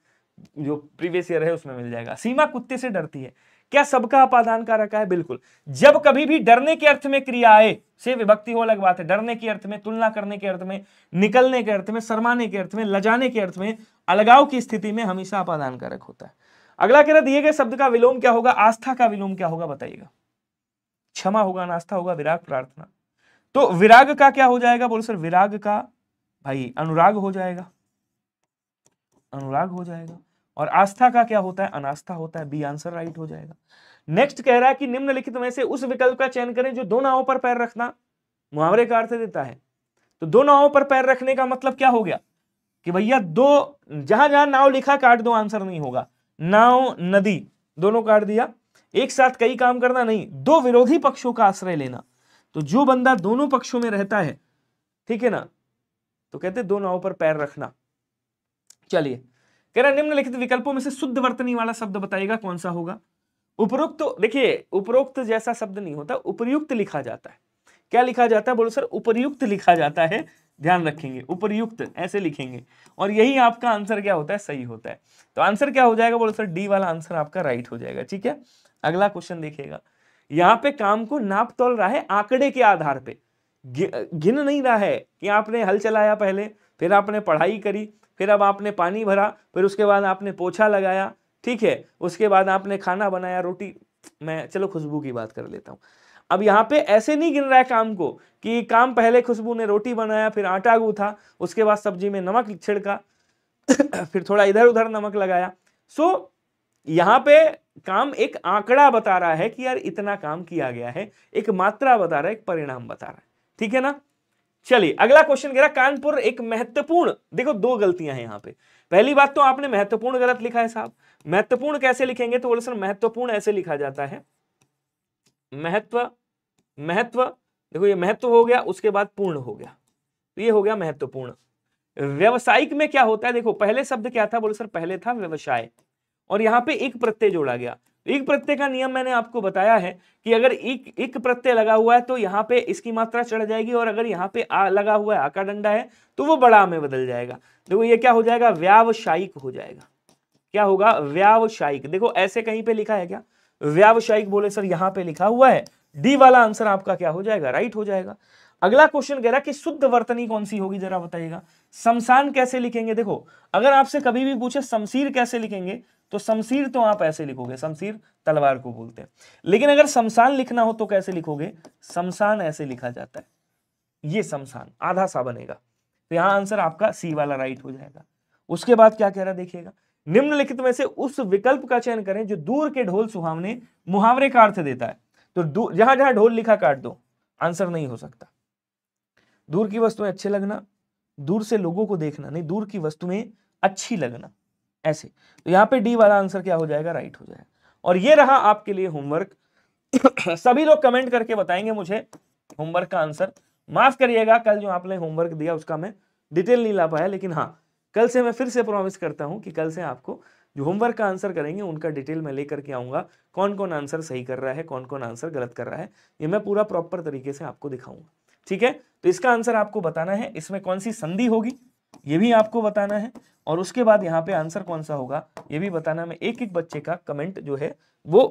जो प्रीवियस ईयर है उसमें मिल जाएगा। सीमा कुत्ते से डरती है, क्या सबका अपादान कारक है? बिल्कुल। जब कभी भी डरने के अर्थ में क्रिया आए, से विभक्ति हो अलग बात है, डरने के अर्थ में, तुलना करने के अर्थ में, निकलने के अर्थ में, शर्माने के अर्थ में, लजाने के अर्थ में, अलगाव की स्थिति में हमेशा अपादान कारक होता है। अगला कह रहा दिए गए शब्द का विलोम क्या होगा, आस्था का विलोम क्या होगा बताइएगा। क्षमा होगा, अनास्था होगा, विराग, प्रार्थना। तो विराग का क्या हो जाएगा, बोलो सर विराग का भाई अनुराग हो जाएगा, अनुराग हो जाएगा। और आस्था का क्या होता है, अनास्था होता है। बी आंसर राइट हो जाएगा। नेक्स्ट कह रहा है कि निम्नलिखित में से उस विकल्प का चयन करें जो दो नावों पर पैर रखना मुहावरे का अर्थ देता है। तो दो नावों पर पैर रखने का मतलब क्या हो गया कि भैया दो, जहां जहां नाव लिखा काट दो, आंसर नहीं होगा। नाव, नदी, दोनों काट दिया। एक साथ कई काम करना नहीं, दो विरोधी पक्षों का आश्रय लेना। तो जो बंदा दोनों पक्षों में रहता है, ठीक है ना, तो कहते दो नावों पर पैर रखना। चलिए कह रहा निम्नलिखित विकल्पों में से शुद्ध वर्तनी वाला शब्द बताइएगा कौन सा होगा। उपरोक्त, देखिए उपरोक्त जैसा शब्द नहीं होता, उपयुक्त लिखा जाता है। क्या लिखा जाता है, बोलो सर उपयुक्त लिखा जाता है। ध्यान रखेंगे, उपयुक्त ऐसे लिखेंगे और यही आपका आंसर क्या होता है, सही होता है। तो आंसर क्या हो जाएगा, बोलो सर डी वाला आंसर आपका राइट हो जाएगा। ठीक है, अगला क्वेश्चन देखिएगा। यहाँ पे काम को नाप तोल रहा है आंकड़े के आधार पे, गिन नहीं रहा है कि आपने हल चलाया पहले, फिर आपने पढ़ाई करी, फिर अब आपने पानी भरा, फिर उसके बाद आपने पोछा लगाया, ठीक है, उसके बाद आपने खाना बनाया, रोटी, मैं चलो खुशबू की बात कर लेता हूं। अब यहाँ पे ऐसे नहीं गिन रहा है काम को कि काम पहले खुशबू ने रोटी बनाया, फिर आटा गूथा, उसके बाद सब्जी में नमक छिड़का फिर थोड़ा इधर उधर नमक लगाया। सो यहाँ पे काम एक आंकड़ा बता रहा है कि यार इतना काम किया गया है, एक मात्रा बता रहा है, एक परिणाम बता रहा है। ठीक है ना। चलिए अगला क्वेश्चन कह रहा कानपुर एक महत्वपूर्ण, देखो दो गलतियां हैं यहाँ पे। पहली बात तो आपने महत्वपूर्ण गलत लिखा है साहब। महत्वपूर्ण कैसे लिखेंगे, तो बोले सर महत्वपूर्ण ऐसे लिखा जाता है, महत्व, महत्व, देखो ये महत्व हो गया, उसके बाद पूर्ण हो गया, तो ये हो गया महत्वपूर्ण। व्यवसायिक में क्या होता है, देखो पहले शब्द क्या था, बोले सर पहले था व्यवसाय, और यहाँ पे एक प्रत्यय जोड़ा गया। एक प्रत्यय का नियम मैंने आपको बताया है कि अगर एक प्रत्यय लगा हुआ है तो यहाँ पे इसकी मात्रा चढ़ जाएगी, और अगर यहाँ पे आ लगा हुआ है, आका डंडा है, तो वो बड़ा में बदल जाएगा। देखो ये क्या हो जाएगा, व्यावसायिक हो जाएगा। क्या होगा, व्यावसायिक। देखो ऐसे कहीं पे लिखा है क्या, व्यावसायिक, बोले सर यहाँ पे लिखा हुआ है। डी वाला आंसर आपका क्या हो जाएगा, राइट हो जाएगा। अगला क्वेश्चन कह रहा कि शुद्ध वर्तनी कौन सी होगी, जरा बताइएगा। शमशान कैसे लिखेंगे, देखो अगर आपसे कभी भी पूछे शमशीर कैसे लिखेंगे, तो शमशीर तो आप ऐसे लिखोगे, शमशीर तलवार को बोलते हैं, लेकिन अगर शमशान लिखना हो तो कैसे लिखोगे, शमशान ऐसे लिखा जाता है, ये शमशान आधा सा बनेगा। तो यहां आंसर आपका सी वाला राइट हो जाएगा। उसके बाद क्या कह रहा है देखिएगा, निम्नलिखित में से उस विकल्प का चयन करें जो दूर के ढोल सुहावने मुहावरे का अर्थ देता है। तो जहां जहां ढोल लिखा काट दो, आंसर नहीं हो सकता। दूर की वस्तुएं अच्छे लगना, दूर से लोगों को देखना, नहीं दूर की वस्तुएं अच्छी लगना, ऐसे। तो यहाँ पे डी वाला आंसर क्या हो जाएगा, राइट हो जाएगा। और ये रहा आपके लिए होमवर्क। सभी लोग कमेंट करके बताएंगे मुझे होमवर्क का आंसर। माफ करिएगा, कल जो आपने होमवर्क दिया उसका मैं डिटेल नहीं ला पाया, लेकिन हाँ कल से मैं फिर से प्रॉमिस करता हूं कि कल से आपको जो होमवर्क का आंसर करेंगे उनका डिटेल मैं लेकर के आऊंगा, कौन कौन आंसर सही कर रहा है, कौन कौन आंसर गलत कर रहा है, ये मैं पूरा प्रॉपर तरीके से आपको दिखाऊंगा। ठीक है, तो इसका आंसर आपको बताना है, इसमें कौन सी संधि होगी ये भी आपको बताना है, और उसके बाद यहाँ पे आंसर कौन सा होगा ये भी बताना। मैं एक एक बच्चे का कमेंट जो है वो